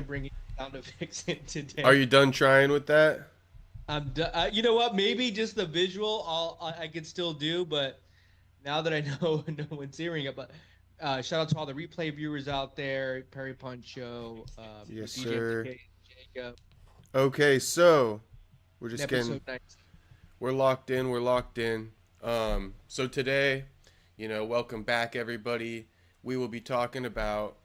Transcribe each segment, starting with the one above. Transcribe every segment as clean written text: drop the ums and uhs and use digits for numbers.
bringing sound effects in Are today. you done trying with that? You know what? Maybe just the visual I could still do, but now that I know no one's hearing it, but shout out to all the replay viewers out there, Perry Puncho, Yes, DJ sir. MTK, Jacob, Okay, so we're in just getting episode 19. we're locked in. We're locked in. So today, welcome back everybody. We will be talking about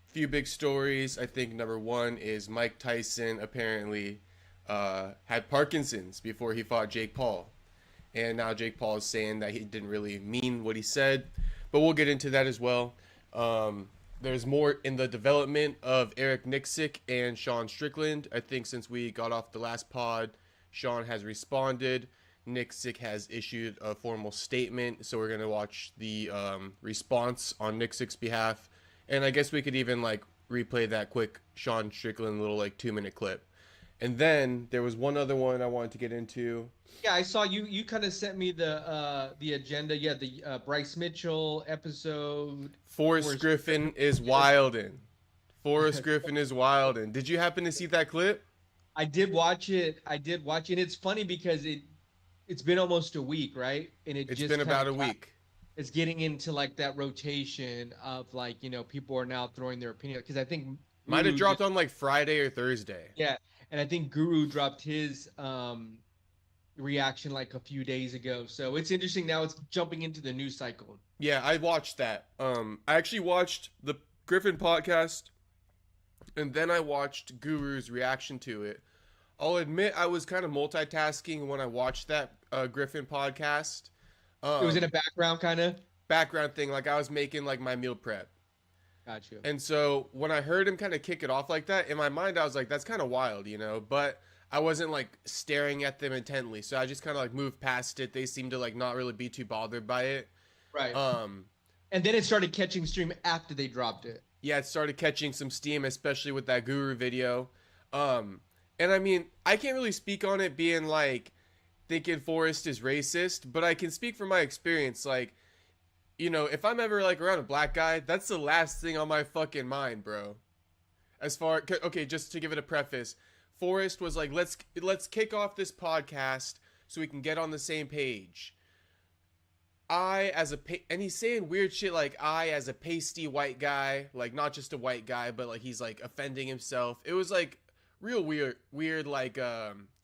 a few big stories. I think number one is Mike Tyson apparently had Parkinson's before he fought Jake Paul, and now Jake Paul is saying that he didn't really mean what he said, but we'll get into that as well. There's more in the development of Eric Nixick and Sean Strickland. I think since we got off the last pod, Sean has responded. Nixick has issued a formal statement, so we're going to watch the response on Nixick's behalf. And I guess we could even replay that quick Sean Strickland little 2-minute clip. And then there was one other one I wanted to get into. Yeah, I saw you. You kind of sent me the agenda. Yeah, the Bryce Mitchell episode. Forrest Griffin is Wildin. Forrest Griffin is Wildin. Did you happen to see that clip? I did watch it. And it's funny because it's been almost a week, right? And It's been about a week. It's getting into that rotation of people are now throwing their opinion, because I think Might have Guru dropped on Friday or Thursday. yeah, and I think Guru dropped his reaction a few days ago. So it's interesting, now it's jumping into the news cycle. Yeah, I watched that. I actually watched the Griffin podcast, and then I watched Guru's reaction to it. I'll admit I was kind of multitasking when I watched that Griffin podcast. It was in a background kind of. Background thing, I was making my meal prep. Got you. And so when I heard him kind of kick it off like that, in my mind I was like, that's kind of wild, but I wasn't staring at them intently. So I just kind of moved past it. They seemed to not really be too bothered by it. Right. And then it started catching stream after they dropped it. Yeah, it started catching some steam, especially with that Guru video. And I mean, I can't really speak on it being thinking Forrest is racist, but I can speak from my experience. If I'm ever around a black guy, that's the last thing on my fucking mind, bro. Okay, just to give it a preface, Forrest was let's kick off this podcast so we can get on the same page. And he's saying weird shit I as a pasty white guy, not just a white guy, but he's offending himself. It was real weird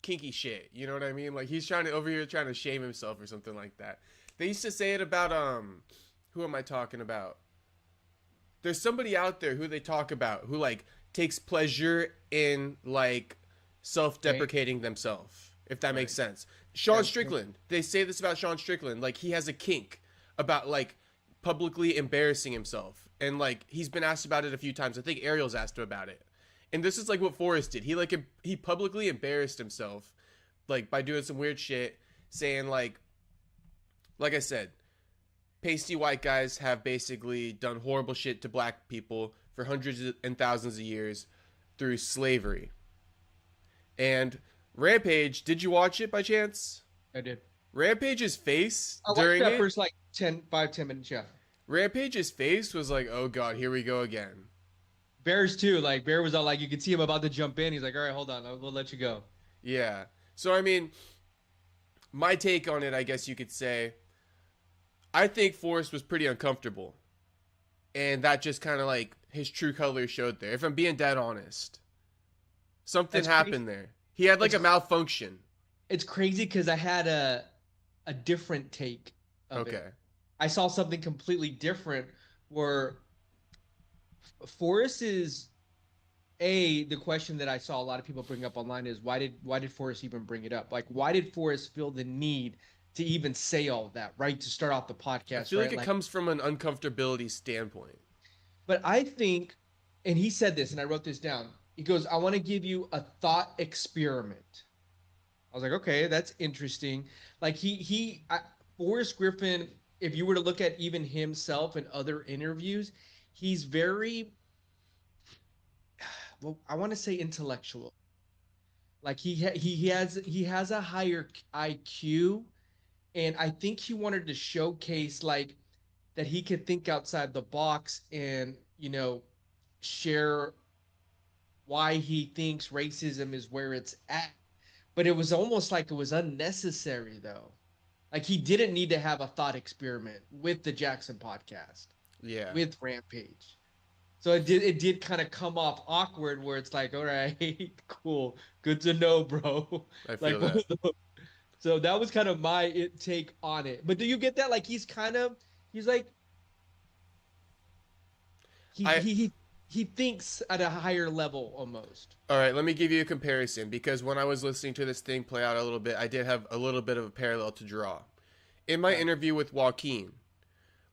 kinky shit. You know what I mean? He's trying to shame himself or something like that. They used to say it about who am I talking about? There's somebody out there who they talk about who takes pleasure in self-deprecating themselves, if that makes sense. Sean Strickland, they say this about Sean Strickland, he has a kink about publicly embarrassing himself, and he's been asked about it a few times. I think Ariel's asked him about it, and this is what Forrest did. He publicly embarrassed himself by doing some weird shit, saying like I said, pasty white guys have basically done horrible shit to black people for hundreds and thousands of years through slavery. And Rampage, did you watch it by chance? I did. Rampage's face I during watched that it, first 5-10 minutes. Yeah. Rampage's face was oh god, here we go again. Bears too. Bear was all you could see him about to jump in. He's all right, hold on, we'll let you go. Yeah. So I mean, my take on it, I guess you could say, I think Forrest was pretty uncomfortable, and that just kind of his true colors showed there. If I'm being dead honest, something happened there. He had a malfunction. It's crazy because I had a different take of it. I saw something completely different where Forrest is the question that I saw a lot of people bring up online is why did Forrest even bring it up? Why did Forrest feel the need to even say all of that, right? To start off the podcast. I feel it comes from an uncomfortability standpoint. But I think, and he said this, and I wrote this down. He goes, I want to give you a thought experiment. I was like, okay, that's interesting. Forrest Griffin, if you were to look at even himself and other interviews, he's very, well, I want to say intellectual. He has a higher IQ, and I think he wanted to showcase that he could think outside the box and share why he thinks racism is where it's at. But it was almost like it was unnecessary though. Like he didn't need to have a thought experiment with the Jaxxon podcast. Yeah. With Rampage. So it did kind of come off awkward where it's like, all right, cool, good to know, bro. I feel Like that. so that was kind of my take on it. But do you get that? Like he's like he thinks at a higher level almost. All right, let me give you a comparison because when I was listening to this thing play out a little bit, I did have a little bit of a parallel to draw. In my interview with Joaquin,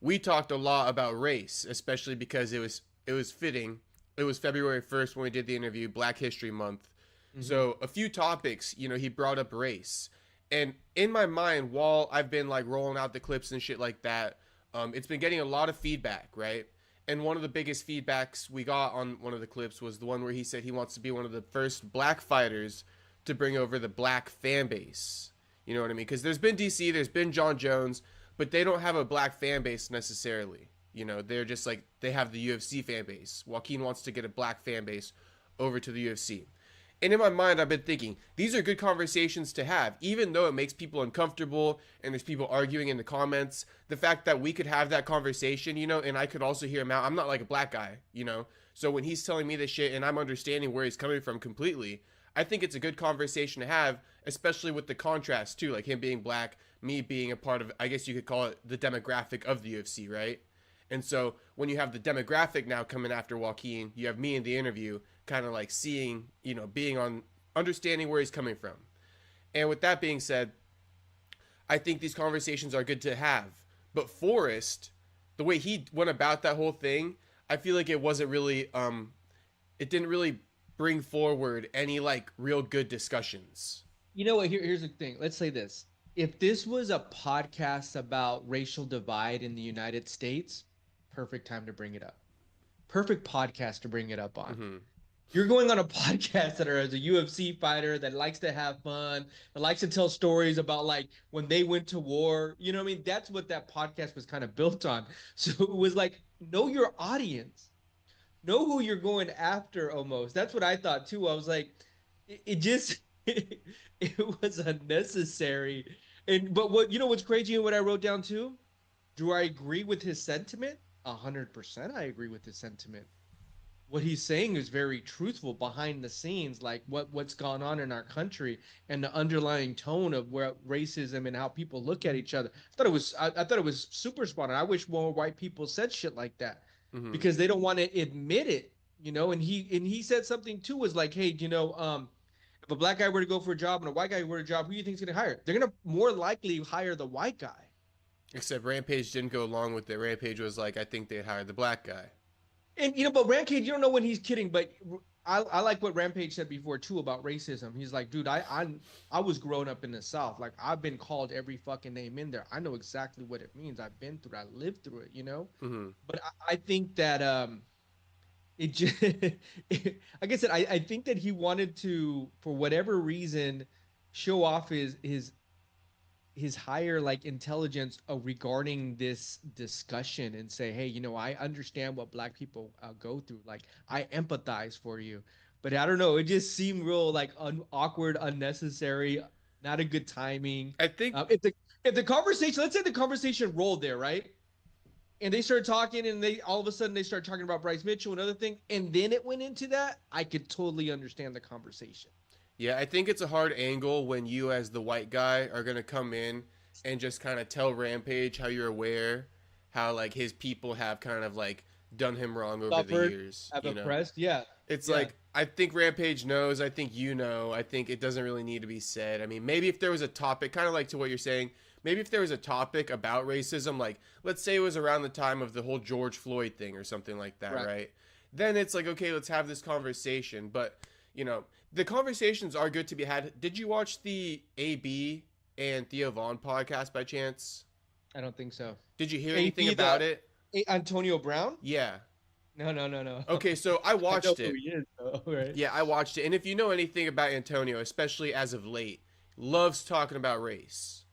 we talked a lot about race, especially because it was fitting. It was February 1st when we did the interview, Black History Month. Mm-hmm. So a few topics, he brought up race. And in my mind, while I've been like rolling out the clips and shit like that, it's been getting a lot of feedback, right? And one of the biggest feedbacks we got on one of the clips was the one where he said he wants to be one of the first black fighters to bring over the black fan base. You know what I mean? Because there's been DC, there's been John Jones, but they don't have a black fan base necessarily. They're just like, they have the UFC fan base. Joaquin wants to get a black fan base over to the UFC. And in my mind, I've been thinking, these are good conversations to have, even though it makes people uncomfortable and there's people arguing in the comments. The fact that we could have that conversation, and I could also hear him out. I'm not like a black guy, So when he's telling me this shit and I'm understanding where he's coming from completely, I think it's a good conversation to have, especially with the contrast too, like him being black, me being a part of, I guess you could call it the demographic of the UFC, right? And so when you have the demographic now coming after Joaquin, you have me in the interview kind of like seeing, being on, understanding where he's coming from. And with that being said, I think these conversations are good to have. But Forrest, the way he went about that whole thing, I feel like it wasn't really, it didn't really bring forward any like real good discussions. You know what? Here's the thing. Let's say this. If this was a podcast about racial divide in the United States, perfect time to bring it up. Perfect podcast to bring it up on. Mm-hmm. You're going on a podcast that as a UFC fighter that likes to have fun, that likes to tell stories about like when they went to war. You know what I mean? That's what that podcast was kind of built on. So it was like, know your audience. Know who you're going after almost. That's what I thought too. I was like, it just, it was unnecessary. But what's crazy and what I wrote down too? Do I agree with his sentiment? 100% I agree with his sentiment. What he's saying is very truthful behind the scenes, like what's gone on in our country and the underlying tone of where racism and how people look at each other. I thought it was super spot on. I wish more white people said shit like that because they don't want to admit it, And he said something too, was like, hey, if a black guy were to go for a job and a white guy were to job, who do you think is going to hire? They're going to more likely hire the white guy. Except Rampage didn't go along with it. Rampage was like, I think they'd hire the black guy. And, but Rampage, you don't know when he's kidding, but I like what Rampage said before, too, about racism. He's like, dude, I was growing up in the South. Like, I've been called every fucking name in there. I know exactly what it means. I've been through it. I lived through it, Mm-hmm. But I think that it just, like I said, I think that he wanted to, for whatever reason, show off his higher like intelligence regarding this discussion and say, hey, I understand what black people go through. Like I empathize for you, but I don't know. It just seemed real like awkward, unnecessary, not a good timing. I think if the conversation, let's say the conversation rolled there, right? And they started talking and all of a sudden they start talking about Bryce Mitchell and other things. And then it went into that. I could totally understand the conversation. Yeah, I think it's a hard angle when you as the white guy are going to come in and just kind of tell Rampage how you're aware, how like his people have kind of like done him wrong over the years. I've oppressed, yeah. It's like, I think Rampage knows, I think I think it doesn't really need to be said. I mean, maybe if there was a topic, kind of like to what you're saying, maybe if there was a topic about racism, like let's say it was around the time of the whole George Floyd thing or something like that, right? Then it's like, okay, let's have this conversation. But, the conversations are good to be had. Did you watch the AB and Theo Vaughn podcast by chance? I don't think so. Did you hear anything about it? Antonio Brown? Yeah. No. Okay, so I watched it. Who he is, though, right? Yeah, I watched it. And if you know anything about Antonio, especially as of late, loves talking about race.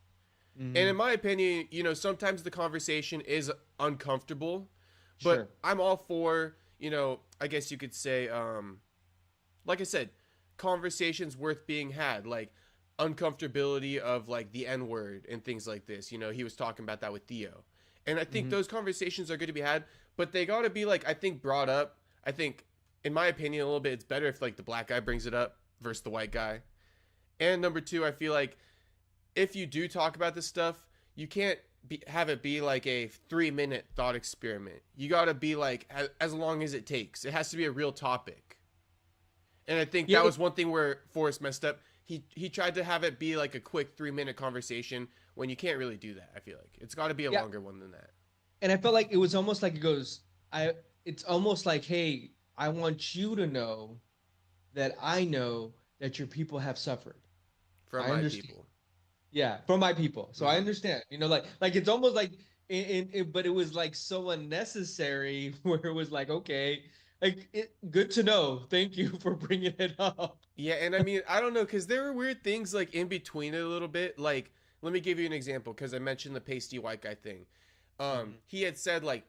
Mm-hmm. And in my opinion, sometimes the conversation is uncomfortable, but I'm all for, I guess you could say, like I said, conversations worth being had, like uncomfortability of like the N word and things like this. You know, he was talking about that with Theo, and I think those conversations are good to be had, but they got to be like, I think, brought up. I think, in my opinion, a little bit, it's better if like the black guy brings it up versus the white guy. And number two, I feel like if you do talk about this stuff, you can't have it be like a 3-minute thought experiment. You got to be like as long as it takes. It has to be a real topic. And I think that was one thing where Forrest messed up. He tried to have it be like a quick 3-minute conversation when you can't really do that. I feel like it's got to be a longer one than that. And I felt like it was almost like it's almost like, hey, I want you to know that I know that your people have suffered. From my people. Yeah, from my people. So I understand. You know, like it's almost like, but it was like so unnecessary where it was like, okay, like good to know. Thank you for bringing it up. Yeah, and I mean, I don't know, because there were weird things like in between it a little bit. Like, let me give you an example, because I mentioned the pasty white guy thing. He had said like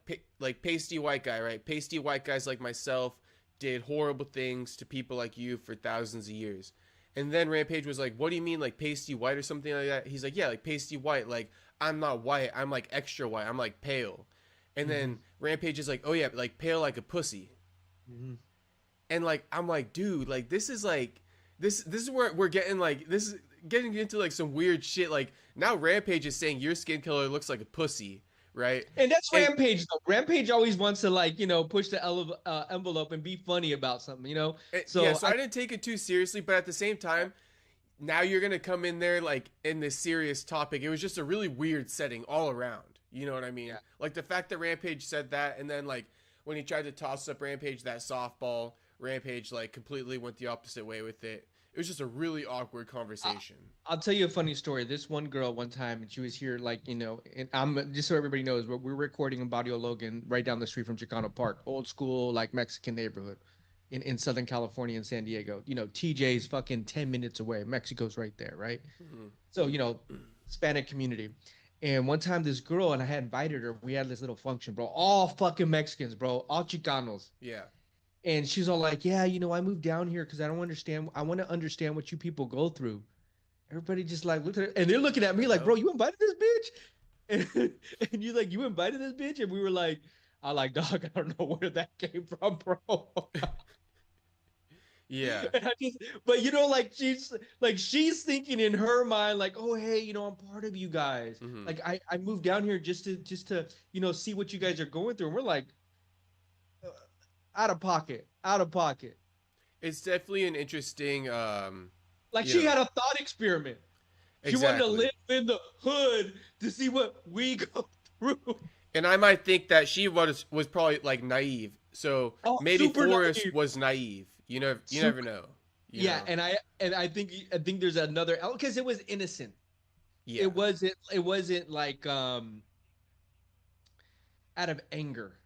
pasty white guy, right? Pasty white guys like myself did horrible things to people like you for thousands of years. And then Rampage was like, what do you mean, like pasty white or something like that? He's like, yeah, like pasty white. Like, I'm not white. I'm like extra white. I'm like pale. And then Rampage is like, oh yeah, like pale like a pussy. And like, I'm like, dude, like this is like, this is where we're getting like, this is getting into like some weird shit. Like now Rampage is saying your skin color looks like a pussy. Right. And that's Rampage, though. Rampage always wants to, like, you know, push the envelope and be funny about something, you know? So I didn't take it too seriously, but at the same time, now you're going to come in there, like, in this serious topic. It was just a really weird setting all around. You know what I mean? Yeah. Like, the fact that Rampage said that, and then, like, when he tried to toss up Rampage that softball, Rampage, like, completely went the opposite way with it. It was just a really awkward conversation. I'll tell you a funny story. This one girl one time, and she was here, like, you know, and I'm just so everybody knows, we're recording in Barrio Logan, right down the street from Chicano Park, old school, like Mexican neighborhood in Southern California and San Diego. You know, TJ's fucking 10 minutes away. Mexico's right there, right? So, you know, Hispanic community. And one time this girl, and I had invited her, we had this little function, bro. All fucking Mexicans, bro. All Chicanos. Yeah. And she's all like, yeah, you know, I moved down here because I want to understand what you people go through. Everybody just like looked at her, and they're looking at me like, bro, you invited this bitch? And you like, you invited this bitch? And we were like, dog, I don't know where that came from, bro. Yeah. But you know, like she's thinking in her mind, like, oh, hey, you know, I'm part of you guys. Like I moved down here just to, you know, see what you guys are going through. And we're like, out of pocket. It's definitely an interesting like she had a thought experiment. She wanted to live in the hood to see what we go through. And I might think that she was probably like naive. So maybe Forrest was naive. You never know. You know? And I think there's another because it was innocent. Yeah. It wasn't like out of anger.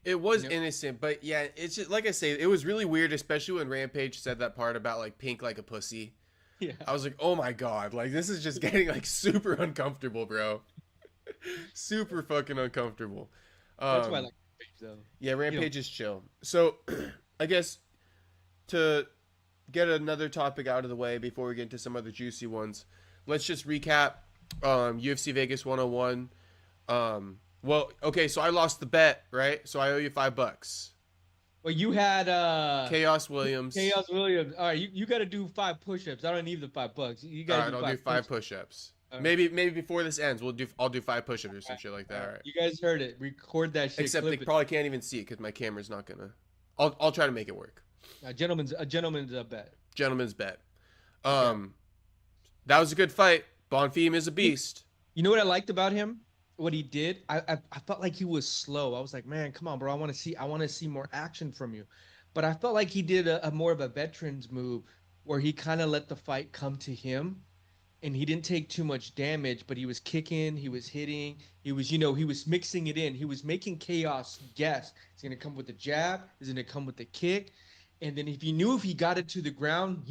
It was innocent, but yeah, it's just like I say, it was really weird, especially when Rampage said that part about like pink like a pussy. Yeah. I was like, oh my god, like this is just getting like super uncomfortable, bro. Super fucking uncomfortable. That's why I like Rampage though. Yeah, Rampage is chill. So I guess to get another topic out of the way before we get into some other juicy ones, let's just recap UFC Vegas 101. Well, okay, so I lost the bet, right? So I owe you $5. Well, you had Chaos Williams. All right, you got to do 5 push-ups. I don't need the $5. You got to I'll do 5 push-ups. Right. Maybe before this ends, I'll do 5 push-ups or some shit like that. All right. You guys heard it. Record that shit. Except they probably can't even see it because my camera's not gonna. I'll try to make it work. A gentleman's bet. Gentleman's bet. That was a good fight. Bonfim is a beast. You know what I liked about him? What he did, I felt like he was slow. I was like, man, come on, bro. I want to see more action from you. But I felt like he did a more of a veteran's move where he kind of let the fight come to him, and he didn't take too much damage. But he was kicking, he was hitting, he was mixing it in. He was making Chaos guess. He's gonna come with the jab. He's gonna come with the kick, and then if he got it to the ground,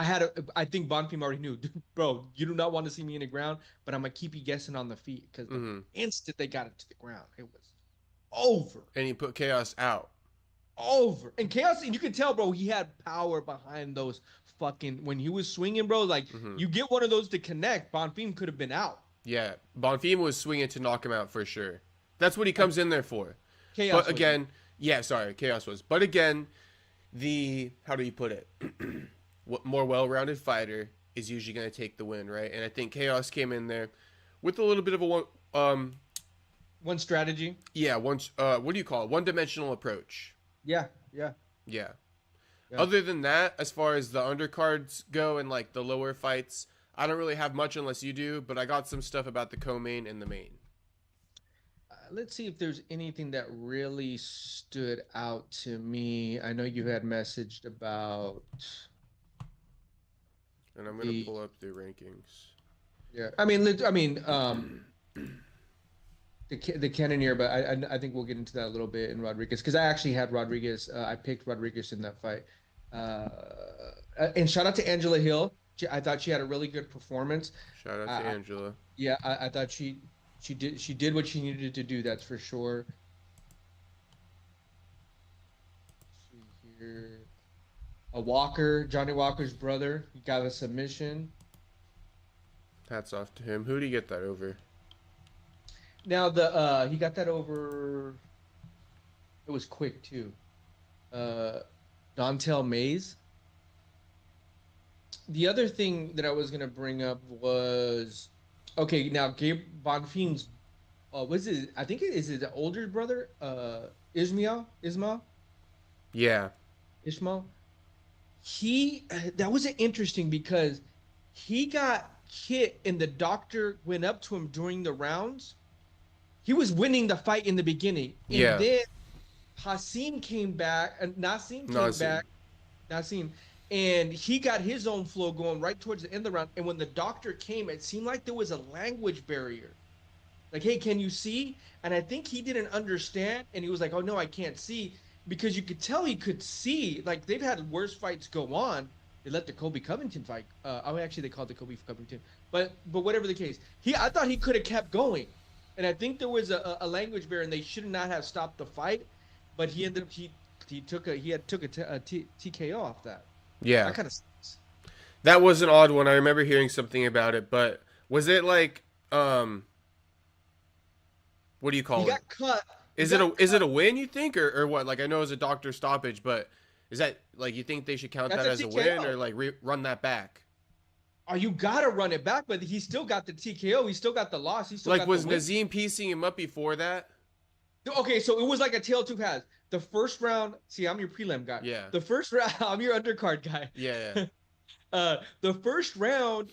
I think Bonfim already knew, bro, you do not want to see me in the ground, but I'm going to keep you guessing on the feet because the instant they got it to the ground, it was over. And he put Chaos out. over. And Chaos, and you can tell, bro, he had power behind those fucking, when he was swinging, bro, like, you get one of those to connect, Bonfim could have been out. Yeah, Bonfim was swinging to knock him out for sure. That's what he comes in there for. Chaos but again, Chaos was. But again, how do you put it? More well-rounded fighter is usually going to take the win, right? And I think Chaos came in there with a little bit of a one strategy. Yeah, what do you call it? One-dimensional approach. Yeah. Other than that, as far as the undercards go and like the lower fights, I don't really have much unless you do, but I got some stuff about the co-main and the main. Let's see if there's anything that really stood out to me. I know you had messaged about... And I'm going to pull up the rankings. Yeah. I mean, the Cannoneer, but I think we'll get into that a little bit in Rodriguez, because I actually had Rodriguez. I picked Rodriguez in that fight. And shout out to Angela Hill. I thought she had a really good performance. Shout out to Angela. Yeah, I thought she did what she needed to do. That's for sure. Let's see here. Johnny Walker's brother, he got a submission. Hats off to him. Who did he get that over? Now he got that over. It was quick too. Dontel Mays. The other thing that I was gonna bring up was, okay, now Gabe Bonfim's, was it? I think is it the older brother, Ismail? Yeah. Ishmael. That was interesting because he got hit and the doctor went up to him during the rounds. He was winning the fight in the beginning. And then Nassim came back, and he got his own flow going right towards the end of the round. And when the doctor came, it seemed like there was a language barrier. Like, hey, can you see? And I think he didn't understand, and he was like, oh, no, I can't see. Because you could tell he could see. Like, they've had worse fights go on. They let the Colby Covington fight. Actually, they called it Colby Covington. But whatever the case, I thought he could have kept going. And I think there was a language barrier, and they should not have stopped the fight. But he ended up he took a TKO off that. Yeah, that kind of sucks. That was an odd one. I remember hearing something about it, but was it like what do you call it? He got cut. Is it a win, you think, or what? Like, I know it's a doctor stoppage, but is that like, you think they should count that as a win, or like run that back? Oh, you gotta run it back, but he still got the TKO. He still got the loss. He still like, got was the win. Nazim piecing him up before that? Okay, so it was like a tail two halves. The first round, see, I'm your prelim guy. Yeah. The first round, I'm your undercard guy. Yeah. The first round,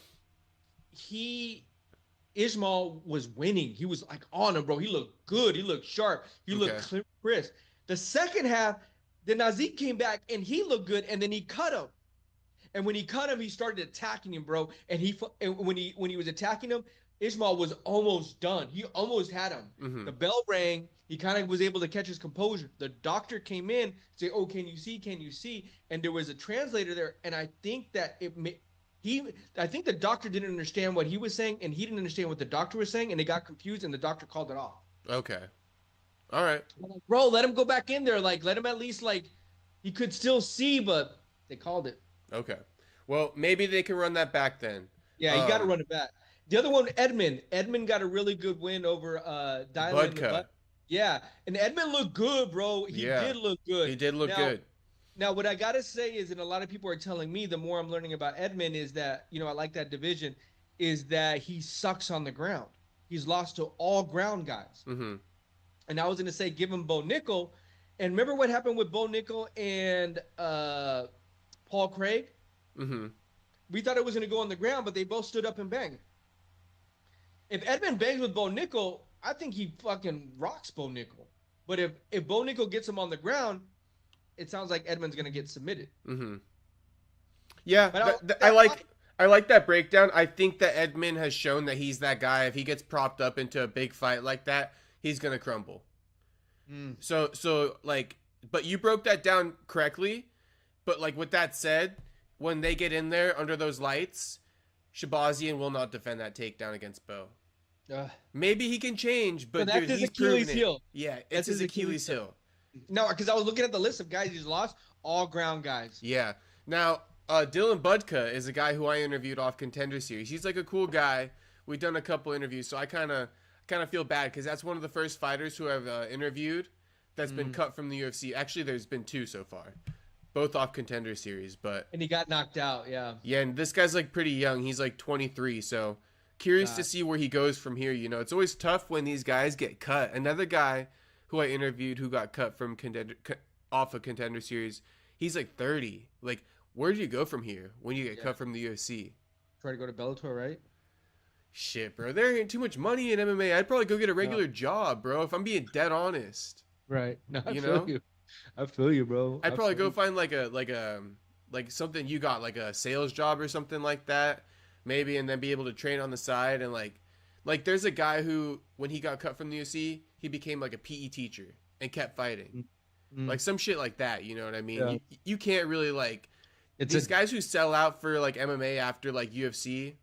Ismail was winning. He was like on him, bro. He looked good. He looked sharp. He looked crisp. The second half, the Nazim came back and he looked good, and then he cut him. And when he cut him, he started attacking him, bro. And when he was attacking him, Ismail was almost done. He almost had him. Mm-hmm. The bell rang. He kind of was able to catch his composure. The doctor came in, say, "Oh, can you see? Can you see?" And there was a translator there, and I think that I think the doctor didn't understand what he was saying, and he didn't understand what the doctor was saying, and they got confused, and the doctor called it off. Okay. All right. Bro, let him go back in there. Like, let him at least, like, he could still see, but they called it. Okay. Well, maybe they can run that back then. Yeah, you got to run it back. The other one, Edmund. Edmund got a really good win over Budka. Yeah, and Edmund looked good, bro. He did look good. He did look good. Now, what I got to say is, and a lot of people are telling me, the more I'm learning about Edmund, is that, I like that division, is that he sucks on the ground. He's lost to all ground guys. Mm-hmm. And I was going to say, give him Bo Nickel. And remember what happened with Bo Nickel and Paul Craig? Mm-hmm. We thought it was going to go on the ground, but they both stood up and banged. If Edmund bangs with Bo Nickel, I think he fucking rocks Bo Nickel. But if Bo Nickel gets him on the ground, it sounds like Edmund's going to get submitted. Mm-hmm. Yeah, I like that breakdown. I think that Edmund has shown that he's that guy. If he gets propped up into a big fight like that, he's going to crumble. Mm. So like, but you broke that down correctly. But like, with that said, when they get in there under those lights, Shabazian will not defend that takedown against Bo. Maybe he can change, but that's dude, his he's Achilles proven heel. Yeah, it's his Achilles heel. No, because I was looking at the list of guys he's lost, all ground guys. Yeah. Now, Dylan Budka is a guy who I interviewed off Contender Series. He's like a cool guy. We've done a couple interviews, so I kind of feel bad because that's one of the first fighters who I've interviewed that's been cut from the UFC. Actually, there's been 2 so far, both off Contender Series. And he got knocked out, yeah. Yeah, and this guy's like pretty young. He's like 23, so curious to see where he goes from here. You know, it's always tough when these guys get cut. Another guy who I interviewed who got cut from off of Contender Series, he's like 30. Like, where do you go from here when you get cut from the UFC? Try to go to Bellator, right? Shit, bro. There ain't too much money in MMA. I'd probably go get a regular job, bro, if I'm being dead honest. Right. No, I feel you, bro. I'd probably go find like something you got, like a sales job or something like that, maybe, and then be able to train on the side. And like there's a guy who, when he got cut from the UFC, he became like a PE teacher and kept fighting. Like some shit like that, you know what I mean? Yeah. You can't really these guys who sell out for like MMA after like UFC,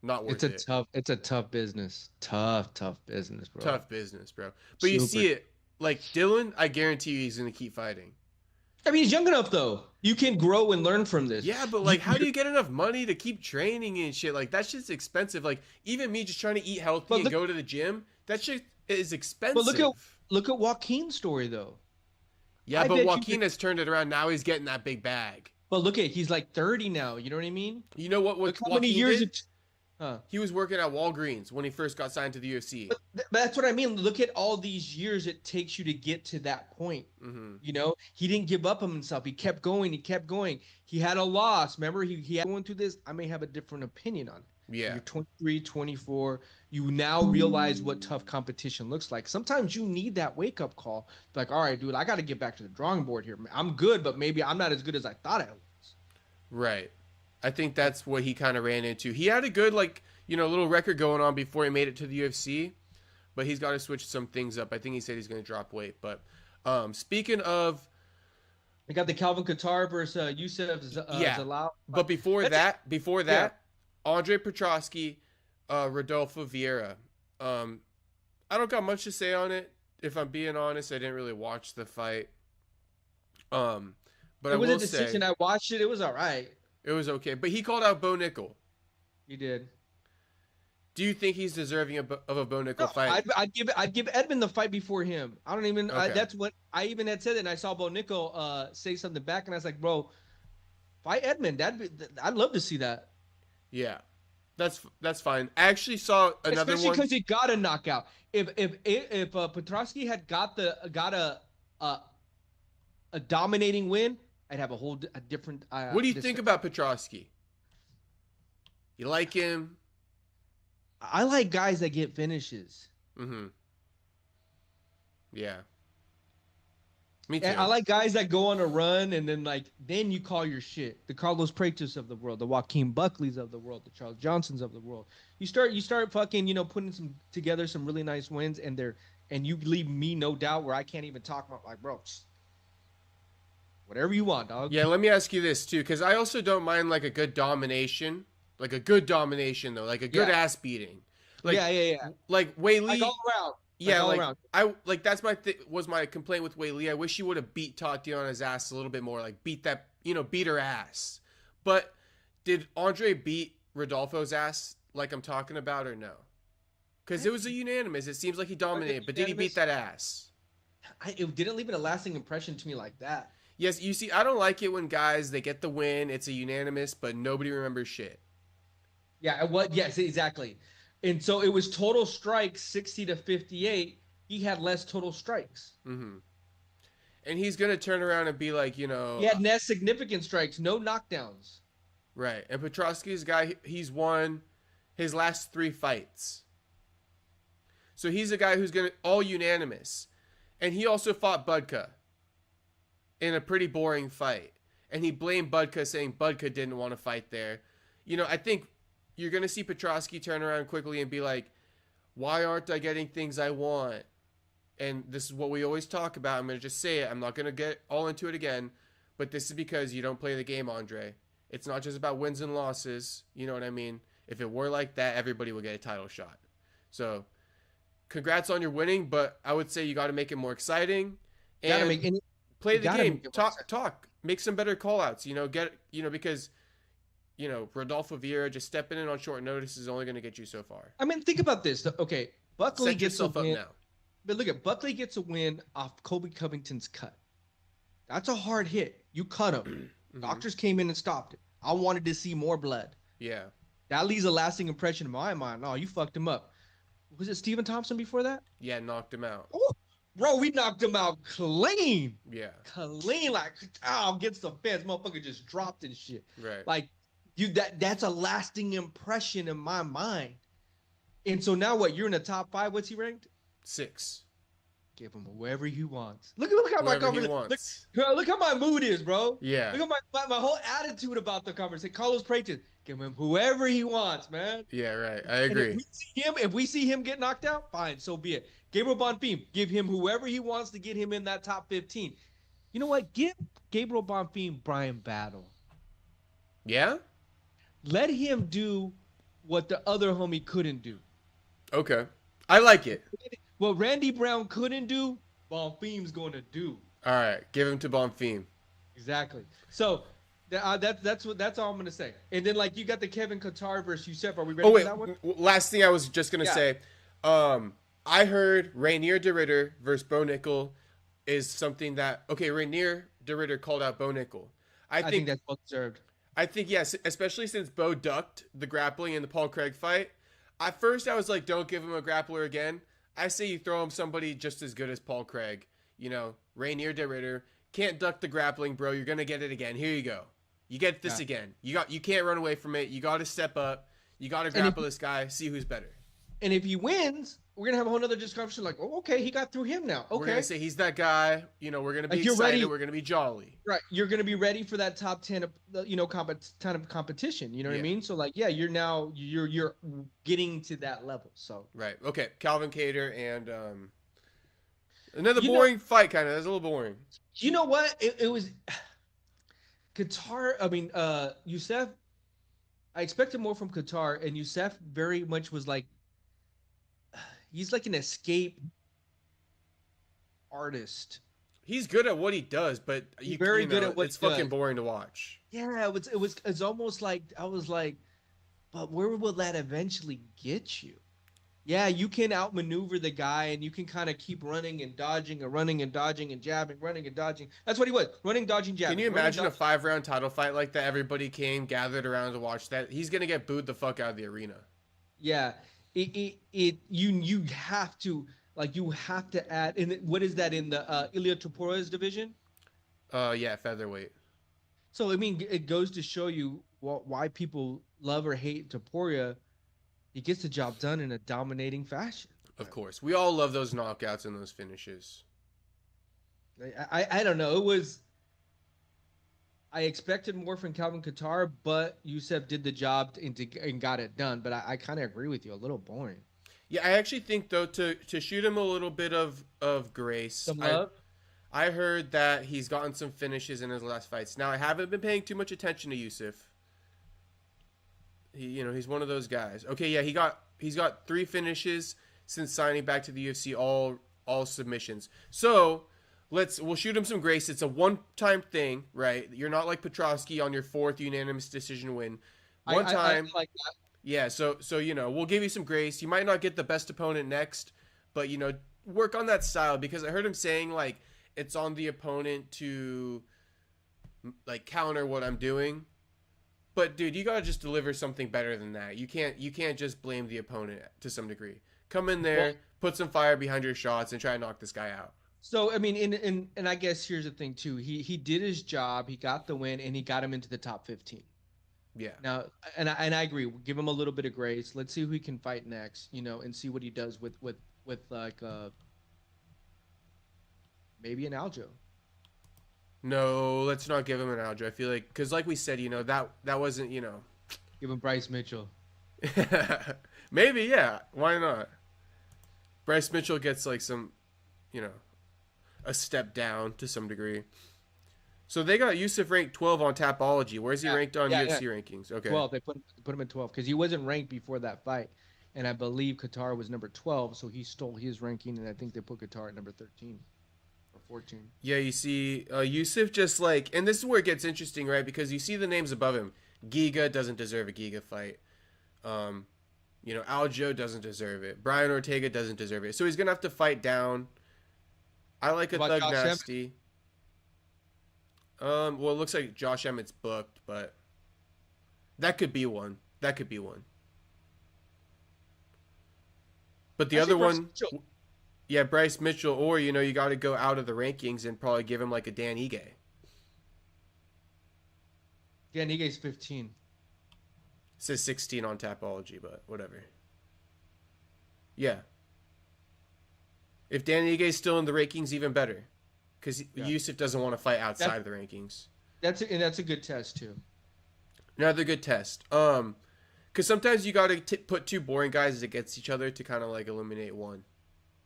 not worth it. It's a tough business. Tough business, bro. Tough business, bro. But you see it, like Dylan, I guarantee you he's gonna keep fighting. I mean, he's young enough though. You can grow and learn from this. Yeah, but like, how do you get enough money to keep training and shit? Like, that shit's expensive. Like, even me just trying to eat healthy and go to the gym, that shit is expensive. But look at Joaquin's story though. Yeah, but Joaquin has turned it around. Now he's getting that big bag. But look at, he's like 30 now. You know what I mean? You know what? Look how many years did? He was working at Walgreens when he first got signed to the UFC. But that's what I mean. Look at all these years it takes you to get to that point. You know, he didn't give up on himself. He kept going. He had a loss. Remember, he had going through this. I may have a different opinion on it. Yeah. You're 23, 24. You now realize what tough competition looks like. Sometimes you need that wake-up call. Like, all right, dude, I got to get back to the drawing board here. I'm good, but maybe I'm not as good as I thought I was. Right. I think that's what he kind of ran into. He had a good, little record going on before he made it to the UFC, but he's got to switch some things up. I think he said he's going to drop weight. But speaking of... We got the Calvin Kattar versus Youssef Zalal. But before that, Andre Petroski, Rodolfo Vieira. I don't got much to say on it. If I'm being honest, I didn't really watch the fight. But it was a decision. I watched it. It was all right. It was okay. But he called out Bo Nickel. He did. Do you think he's deserving of a Bo Nickel fight? I'd give Edmund the fight before him. I don't even. Okay. That's what I even had said. And I saw Bo Nickel say something back, and I was like, "Bro, fight Edmund. I'd love to see that." Yeah, that's fine. I actually saw another especially one because he got a knockout. If Petroski had got a dominating win, I'd have a different. What do you think about Petroski? You like him? I like guys that get finishes. Yeah. Me too. And I like guys that go on a run and then you call your shit. The Carlos Praetos of the world, the Joaquin Buckleys of the world, the Charles Johnsons of the world. You start fucking, putting together some really nice wins, and you leave me no doubt where I can't even talk about, like, bro, whatever you want, dog. Yeah, let me ask you this too, because I also don't mind like a good domination. Like a good domination though, like a good ass beating. Like, yeah. Like Weili. Like all around. Yeah, like that's was my complaint with Weili. I wish he would have beat Tatiana's ass a little bit more, like beat her ass. But did Andre beat Rodolfo's ass like I'm talking about, or no? Because it was a unanimous. It seems like he dominated, but did he beat that ass? It didn't leave a lasting impression to me like that. Yes, you see, I don't like it when guys, they get the win, it's a unanimous, but nobody remembers shit. Yeah, yes, exactly. And so it was total strikes 60-58. He had less total strikes. And he's going to turn around and be like, he had less significant strikes, no knockdowns. Right. And Petroski's guy, he's won his last 3 fights. So he's a guy who's going to all unanimous. And he also fought Budka in a pretty boring fight. And he blamed Budka, saying Budka didn't want to fight there. I think you're going to see Petroski turn around quickly and be like, why aren't I getting things I want? And this is what we always talk about. I'm going to just say it. I'm not going to get all into it again. But this is because you don't play the game, Andre. It's not just about wins and losses. You know what I mean? If it were like that, everybody would get a title shot. So congrats on your winning, but I would say you got to make it more exciting. And play the game. Talk. Make some better call-outs. Because Rodolfo Vieira just stepping in on short notice is only going to get you so far. I mean, think about this. Okay, Buckley Set gets a yourself win. up now. But look at Buckley gets a win off Colby Covington's cut. That's a hard hit. You cut him. Mm-hmm. Doctors came in and stopped it. I wanted to see more blood. Yeah. That leaves a lasting impression in my mind. Oh, you fucked him up. Was it Stephen Thompson before that? Yeah, knocked him out. Oh, bro, we knocked him out clean. Yeah. Clean, like, against the fence. Motherfucker just dropped and shit. Right. Like, that's a lasting impression in my mind. And so now what? You're in the top 5. What's he ranked? 6. Give him whoever he wants. Look how my conversation. Look how my mood is, bro. Yeah. Look at my whole attitude about the conversation. Carlos Preyton, give him whoever he wants, man. Yeah, right. I agree. And if we see him get knocked out, fine, so be it. Gabriel Bonfim, give him whoever he wants to get him in that top 15. You know what? Give Gabriel Bonfim Brian Battle. Yeah? Let him do what the other homie couldn't do. Okay. I like it. What Randy Brown couldn't do, Bonfim's going to do. All right. Give him to Bonfim. Exactly. So that's all I'm going to say. And then, like, you got the Kevin Qatar versus Youssef. Are we ready for that one? Last thing I was just going to say. I heard Rainier DeRitter versus Bo Nickel is something that... Okay, Rainier DeRitter called out Bo Nickel. I think that's well deserved. I think, yes, especially since Bo ducked the grappling in the Paul Craig fight. At first, I was like, don't give him a grappler again. I say you throw him somebody just as good as Paul Craig. Rainier DeRitter. Can't duck the grappling, bro. You're going to get it again. Here you go. You get this again. You can't run away from it. You got to step up. You got to grapple this guy. See who's better. And if he wins, we're going to have a whole nother discussion like, oh, okay, he got through him now. Okay. We're going to say he's that guy. We're going to be excited. Ready. We're going to be jolly. Right. You're going to be ready for that top 10, competition. You know what I mean? So, like, yeah, you're getting to that level. So. Right. Okay. Calvin Kattar and another boring fight, kind of. That's a little boring. You know what? It was Qatar. I mean, Youssef. I expected more from Qatar, and Youssef very much was like, he's like an escape artist. He's good at what he does, but good at what it's fucking boring to watch. Yeah, it's almost like I was like, but where will that eventually get you? Yeah, you can outmaneuver the guy, and you can kind of keep running and dodging and running and dodging and jabbing, running and dodging. That's what he was, running, dodging, jabbing. Can you imagine a 5-round title fight like that? Everybody gathered around to watch that. He's gonna get booed the fuck out of the arena. Yeah, you have to add. And what is that in the Ilia Topuria's division? Yeah, featherweight. So I mean, it goes to show you why people love or hate Topuria. He gets the job done in a dominating fashion. Of course. We all love those knockouts and those finishes. I don't know. I expected more from Calvin Qatar, but Youssef did the job and got it done. But I kind of agree with you. A little boring. Yeah, I actually think, though, to shoot him a little bit of grace. Some love? I heard that he's gotten some finishes in his last fights. Now, I haven't been paying too much attention to Youssef. He's one of those guys. Okay, yeah, he's got 3 finishes since signing back to the UFC, all submissions. So we'll shoot him some grace. It's a one-time thing, right? You're not like Petrosky on your 4th unanimous decision win. One time. I like that. Yeah, so we'll give you some grace. You might not get the best opponent next, but work on that style, because I heard him saying like it's on the opponent to like counter what I'm doing. But dude, you gotta just deliver something better than that. You can't just blame the opponent to some degree. Come in there, put some fire behind your shots, and try to knock this guy out. So I mean, and I guess here's the thing too. He did his job. He got the win, and he got him into the top 15. Yeah. Now, and I agree. We'll give him a little bit of grace. Let's see who he can fight next. And see what he does with like maybe an Aljo. No, let's not give him an Aljo. I feel like, because like we said, that wasn't, Give him Bryce Mitchell. Maybe, yeah. Why not? Bryce Mitchell gets like some, a step down to some degree. So they got Youssef ranked 12 on Tapology. Where's he ranked on UFC rankings? Okay. 12. They put him at 12 because he wasn't ranked before that fight. And I believe Qatar was number 12, so he stole his ranking, and I think they put Qatar at number 13. 14. Yeah, you see Yusuf just like, and this is where it gets interesting, right? Because you see the names above him. Giga doesn't deserve a Giga fight. Aljo doesn't deserve it. Brian Ortega doesn't deserve it. So he's going to have to fight down. I like a Thug Nasty. Well, it looks like Josh Emmett's booked, but that could be one. But the other one, yeah, Bryce Mitchell, or, you got to go out of the rankings and probably give him like a Dan Ige. Dan Ige's 15. It says 16 on Tapology, but whatever. Yeah. If Dan Ige's still in the rankings, even better. Because Yusuf doesn't want to fight outside of the rankings. That's a good test, too. Another good test. Because sometimes you got to put two boring guys against each other to kind of like eliminate one.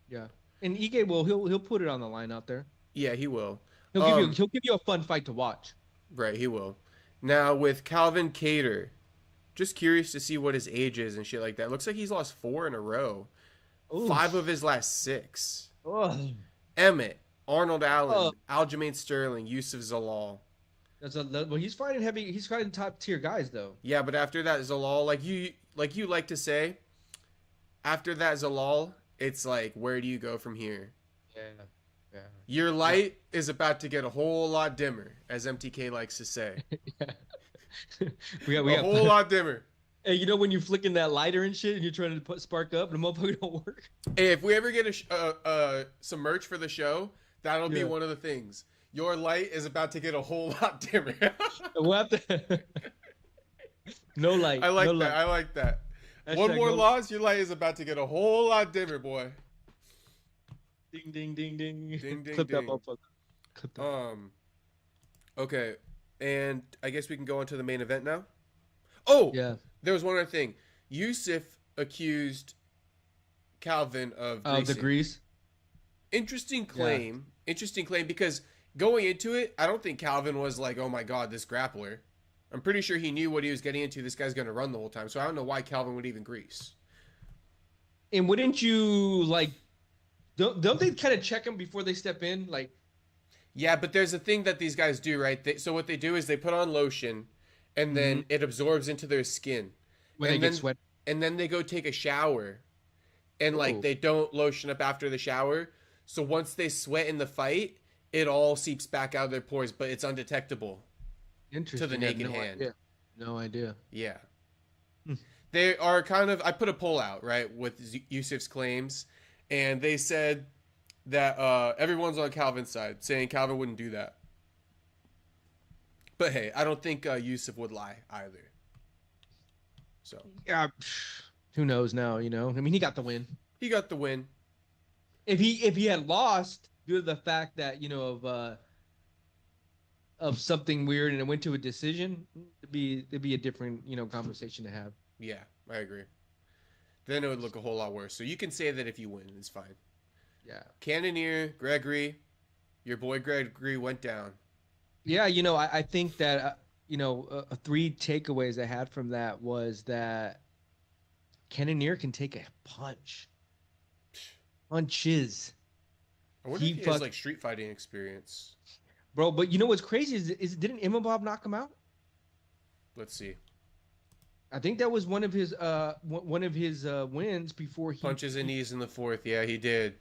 Yeah. And Ige he'll put it on the line out there. Yeah, he will. He'll give you a fun fight to watch. Right, he will. Now, with Calvin Kattar, just curious to see what his age is and shit like that. Looks like he's lost 4 in a row. Oof. 5 of his last 6. Ugh. Emmett, Arnold Allen, Aljamain Sterling, Yusuf Zalal. Well, he's fighting heavy. He's fighting top tier guys, though. Yeah, but after that, Zalal, like you like to say, after that Zalal, it's like, where do you go from here? Yeah. Your light is about to get a whole lot dimmer, as MTK likes to say. we got a whole lot dimmer. Hey, when you're flicking that lighter and shit, and you're trying to spark up, and the motherfucker don't work. Hey, if we ever get some merch for the show, that'll be one of the things. Your light is about to get a whole lot dimmer. We'll have to... No light. I like no that. Light. I like that. One more loss, your light is about to get a whole lot dimmer, boy. Ding, ding, ding, ding. Ding, ding, Clip ding. that motherfucker. Clip that. Okay. And I guess we can go on to the main event now. Oh! Yeah. There was one other thing. Yusuf accused Calvin of greasing. The grease? Interesting claim. Yeah. Interesting claim because going into it, I don't think Calvin was like, oh my God, this grappler. I'm pretty sure he knew what he was getting into. This guy's going to run the whole time. So I don't know why Calvin would even grease. And wouldn't you, like, don't they kind of check him before they step in? Like, yeah, but there's a thing that these guys do, right? So what they do is they put on lotion, and then it absorbs into their skin. When they get sweat. And then they go take a shower, and like they don't lotion up after the shower. So once they sweat in the fight, it all seeps back out of their pores, but it's undetectable. Interesting. To the naked hand. Idea. No idea. Yeah. They are kind of, I put a poll out, right, with Yusuf's claims, and they said that everyone's on Calvin's side, saying Calvin wouldn't do that. But hey, I don't think Yusuf would lie either. So yeah, who knows now? I mean, he got the win. He got the win. If he had lost due to the fact that of something weird and it went to a decision, it'd be a different conversation to have. Yeah, I agree. Then it would look a whole lot worse. So you can say that if you win, it's fine. Yeah. Cannonier, Gregory, your boy Gregory went down. Yeah, I think that 3 takeaways I had from that was that Cannonier can take a punch. Punches. I wonder if he has like street fighting experience. Bro, but what's crazy is didn't Imavov knock him out? Let's see. I think that was one of his wins before he punches and knees in the 4th. Yeah, he did.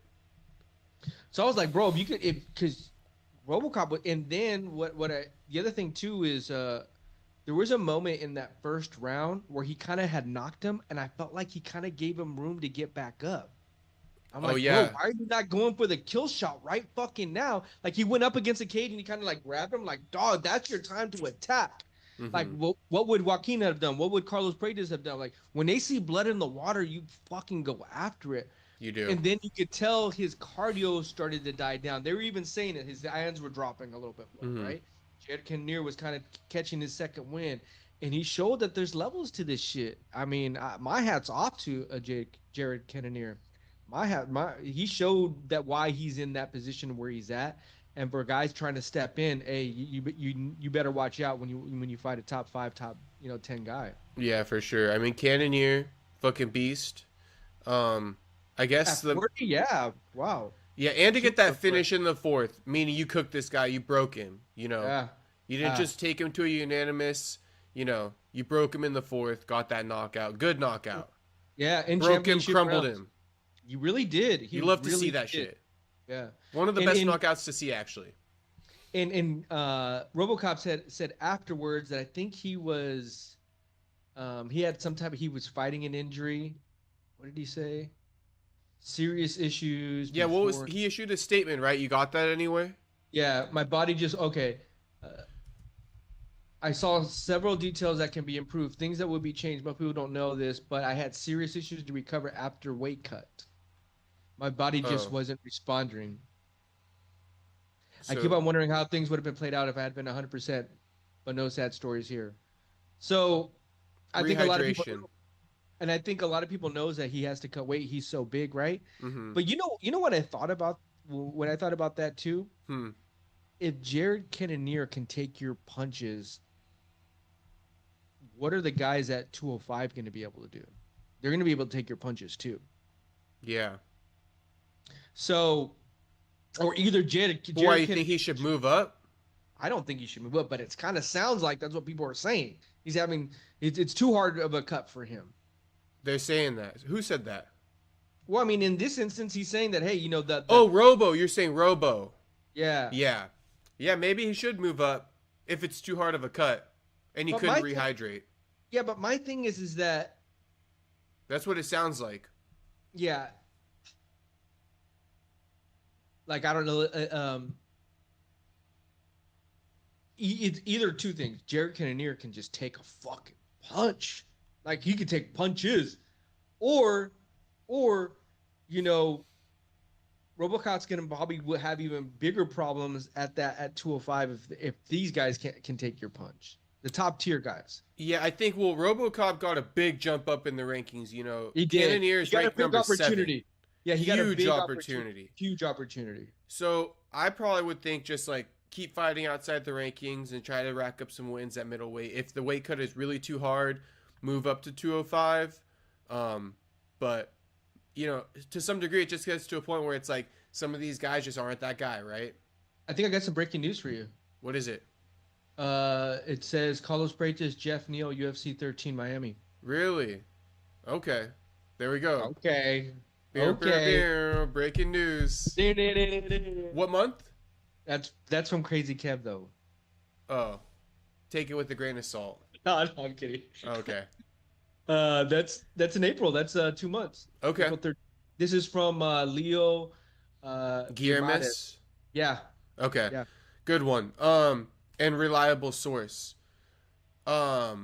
So I was like, bro, because RoboCop, and then the other thing too is there was a moment in that first round where he kind of had knocked him, and I felt like he kind of gave him room to get back up. I'm like, bro, why are you not going for the kill shot right fucking now? Like, he went up against the cage and he kind of like grabbed him, like, dog, that's your time to attack. Mm-hmm. Like, what would Joaquin have done? What would Carlos Paredes have done? Like, when they see blood in the water, you fucking go after it. You do. And then you could tell his cardio started to die down. They were even saying it. His hands were dropping a little bit more, right? Jared Cannonier was kind of catching his second win. And he showed that there's levels to this shit. I mean, my hat's off to Jared Cannonier. He showed that why he's in that position where he's at. And for guys trying to step in, hey, you better watch out when you fight a top 5, top 10 guy. Yeah, for sure. I mean, Cannonier, fucking beast. I guess yeah, wow. Yeah, and to get that finish in the 4th, meaning you cooked this guy, you broke him, you know. Yeah. You didn't just take him to a unanimous, you know, you broke him in the 4th, got that knockout. Good knockout. Yeah, and broke him, crumbled him. You really did. You love to see that shit. Yeah. One of the best knockouts to see, actually. And RoboCop said afterwards that I think he was he had some type of, he was fighting an injury. What did he say? Serious issues. Yeah, what was he issued a statement, right? You got that anyway? Yeah, my body just I saw several details that can be improved, things that will be changed. Most people don't know this, but I had serious issues to recover after weight cut. My body just wasn't responding. So, I keep on wondering how things would have been played out if I had been 100%, but no sad stories here. So I think a lot of people, and I think a lot of people knows that he has to cut weight. He's so big, right? Mm-hmm. But you know what I thought about when I thought about that too? If Jared Cannonier can take your punches, what are the guys at 205 going to be able to do? They're going to be able to take your punches too. Yeah. So, or either Jared. Why you think he should move up? I don't think he should move up, but it kind of sounds like that's what people are saying. He's having it's too hard of a cut for him. They're saying that. Who said that? Well, I mean, in this instance, he's saying that, hey, you know, Robo. You're saying Robo. Yeah. Yeah. Yeah, maybe he should move up if it's too hard of a cut and he couldn't rehydrate. Yeah, but my thing is that... That's what it sounds like. Yeah. Like, I don't know. It's either two things. Jared Cannonier can just take a fucking punch. Like, he could take punches. Or, you know, RoboCop's going to probably have even bigger problems at 205 if these guys can take your punch. The top tier guys. Yeah, I think, RoboCop got a big jump up in the rankings, you know. He did. Cannonier's ranked number 7. Yeah, he got a big opportunity. Huge opportunity. So I probably would think just like keep fighting outside the rankings and try to rack up some wins at middleweight. If the weight cut is really too hard, move up to 205. But, you know, to some degree, it just gets to a point where it's like some of these guys just aren't that guy, right? I think I got some breaking news for you. What is it? It says Carlos Freitas, Jeff Neal, UFC 13 Miami. Really? Okay. There we go. Okay. Breaking news. What month? That's from Crazy Kev, though. Oh. Take it with a grain of salt. No, I'm kidding. Okay. That's in April. That's 2 months. Okay. This is from Leo Guillermis. Yeah. Okay. Yeah. Good one. And reliable source. What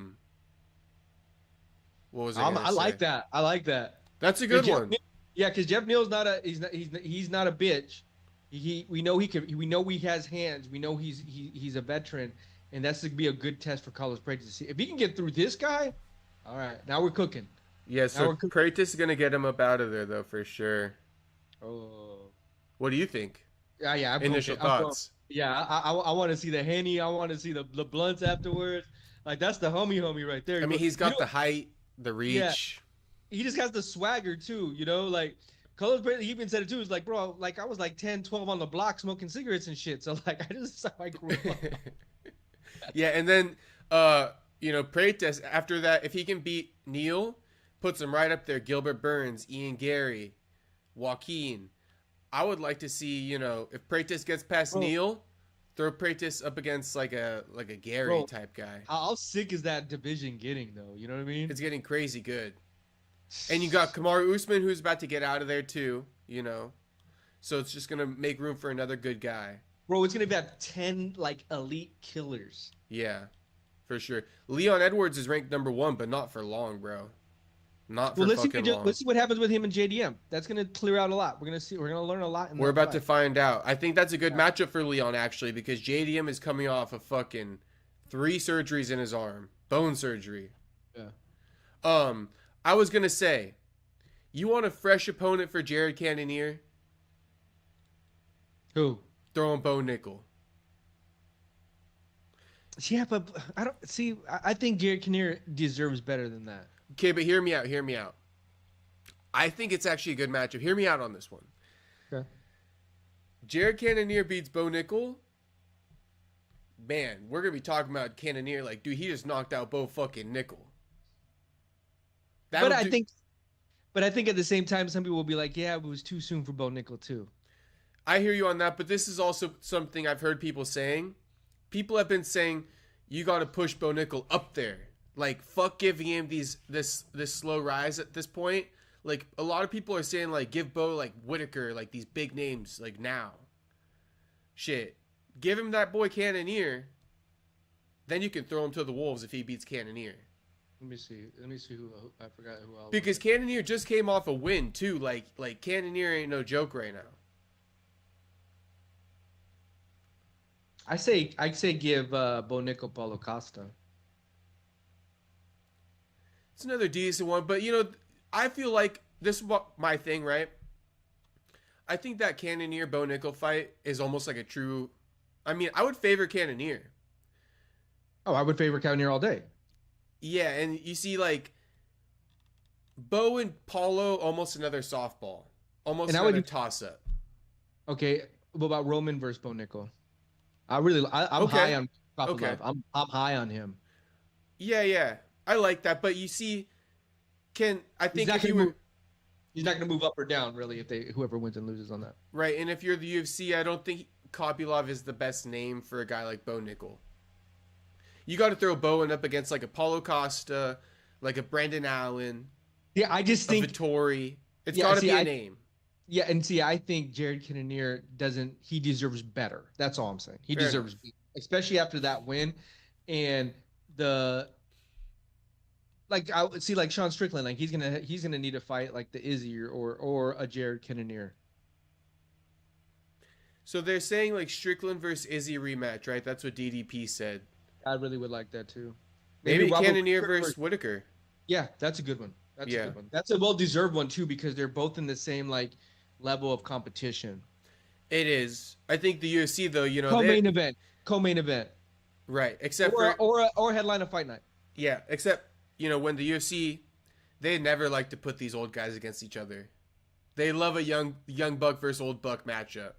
was I I like that. I like that. That's a good one. Yeah, because Jeff Neal's he's not a bitch. We know he has hands. We know he's a veteran, and that's to be a good test for Carlos Freitas to see if he can get through this guy. All right, now we're cooking. Yeah, so Freitas is gonna get him up out of there though for sure. Oh, what do you think? Yeah. Initial thoughts. I want to see the Henny. I want to see the blunts afterwards. Like that's the homie right there. I mean, he's got the height, the reach. Yeah. He just has the swagger too, you know, like Carlos Freitas, he even said it too. It's like, bro, like I was like 10, 12 on the block smoking cigarettes and shit. So like I grew up. Yeah, and then you know, Freitas after that, if he can beat Neal, puts him right up there. Gilbert Burns, Ian Gary, Joaquin. I would like to see, you know, if Freitas gets past Neal, throw Freitas up against like a Gary type guy. How sick is that division getting though? You know what I mean? It's getting crazy good. And you got Kamaru Usman, who's about to get out of there too, you know. So it's just gonna make room for another good guy. Bro, it's gonna be about 10 like elite killers. Yeah, for sure. Leon Edwards is ranked number 1, but not for long, bro. Not for fucking long. Let's see what happens with him and JDM. That's gonna clear out a lot. We're gonna learn a lot. We're about to find out. I think that's a good matchup for Leon actually, because JDM is coming off of fucking 3 surgeries in his arm, bone surgery. Yeah. I was going to say, you want a fresh opponent for Jared Cannonier? Who? Throw him Bo Nickel. Yeah, but I don't see. I think Jared Cannonier deserves better than that. Okay, but hear me out. I think it's actually a good matchup. Hear me out on this one. Okay. Jared Cannonier beats Bo Nickel. Man, we're gonna be talking about Cannonier like, dude, he just knocked out Bo fucking Nickel. But I think at the same time, some people will be like, yeah, it was too soon for Bo Nickel too. I hear you on that, but this is also something I've heard people saying. People have been saying you got to push Bo Nickel up there. Like, fuck giving him this slow rise at this point. Like, a lot of people are saying, like, give Bo, like, Whitaker, like, these big names, like, now. Shit. Give him that boy Cannonier. Then you can throw him to the wolves if he beats Cannonier. Let me see who I forgot who else. Because Cannonier just came off a win, too. Like Cannonier ain't no joke right now. I say give Bo Nickel Paulo Costa. It's another decent one, but, you know, I feel like this is my thing, right? I think that Cannonier Bo Nickel fight is almost like a true. I mean, I would favor Cannonier. Oh, I would favor Cannonier all day. Yeah, and you see, like, Bo and Paulo, almost another softball, almost another toss-up. Okay, what about Roman versus Bo Nickel? I'm high on Kopylov. I'm high on him. Yeah, I like that, but you see, he's not going to move up or down really if whoever wins and loses on that. Right, and if you're the UFC, I don't think Kopylov is the best name for a guy like Bo Nickel. You got to throw Bowen up against like a Paulo Costa, like a Brendan Allen. Yeah, I just think Vittori. It's got to be a name. Yeah, and see, I think Jared Cannonier he deserves better. That's all I'm saying. He deserves better, especially after that win, and I would see like Sean Strickland, like he's gonna need a fight like the Izzy or a Jared Cannonier. So they're saying like Strickland versus Izzy rematch, right? That's what DDP said. I really would like that too. Maybe Cannonier versus Whitaker. Yeah, that's a good one. That's a good one. That's a well-deserved one too because they're both in the same like level of competition. It is. I think the UFC though, you know, co-main event. Right, except or headline a fight night. Yeah, except you know when the UFC, they never like to put these old guys against each other. They love a young buck versus old buck matchup.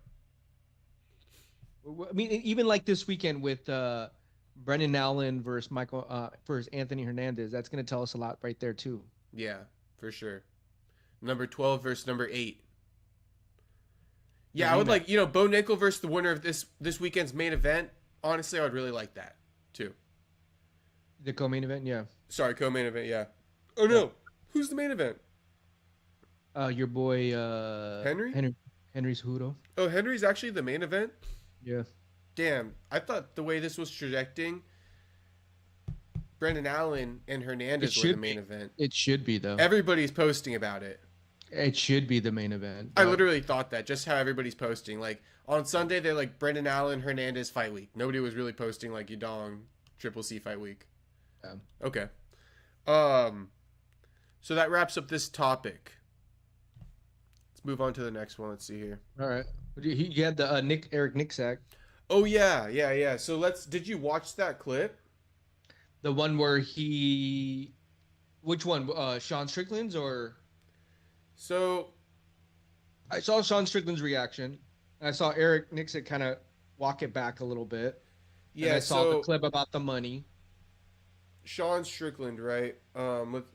I mean, even like this weekend with Brendan Allen versus versus Anthony Hernandez, that's going to tell us a lot right there too. Yeah, for sure. Number 12 versus number 8. Yeah, I would like, you know, Bo Nickel versus the winner of this weekend's main event. Honestly, I would really like that too. The co-main event, yeah. Sorry, co-main event, yeah. Oh no, who's the main event? Your boy Henry Cejudo. Oh, Henry's actually the main event? Yeah. Damn, I thought the way this was trajecting, Brendan Allen and Hernandez were the main event. It should be, though. Everybody's posting about it. It should be the main event. I literally thought that, just how everybody's posting. Like, on Sunday, they're like, Brendan Allen, Hernandez fight week. Nobody was really posting, like, Yudong, Triple C fight week. Yeah. Okay. So that wraps up this topic. Let's move on to the next one. Let's see here. All right. You had the Eric Nicksack. Oh, yeah. So did you watch that clip? The one where which one? Sean Strickland's or? So. I saw Sean Strickland's reaction. And I saw Eric Nicksack kind of walk it back a little bit. Yeah. And I saw the clip about the money. Sean Strickland, right?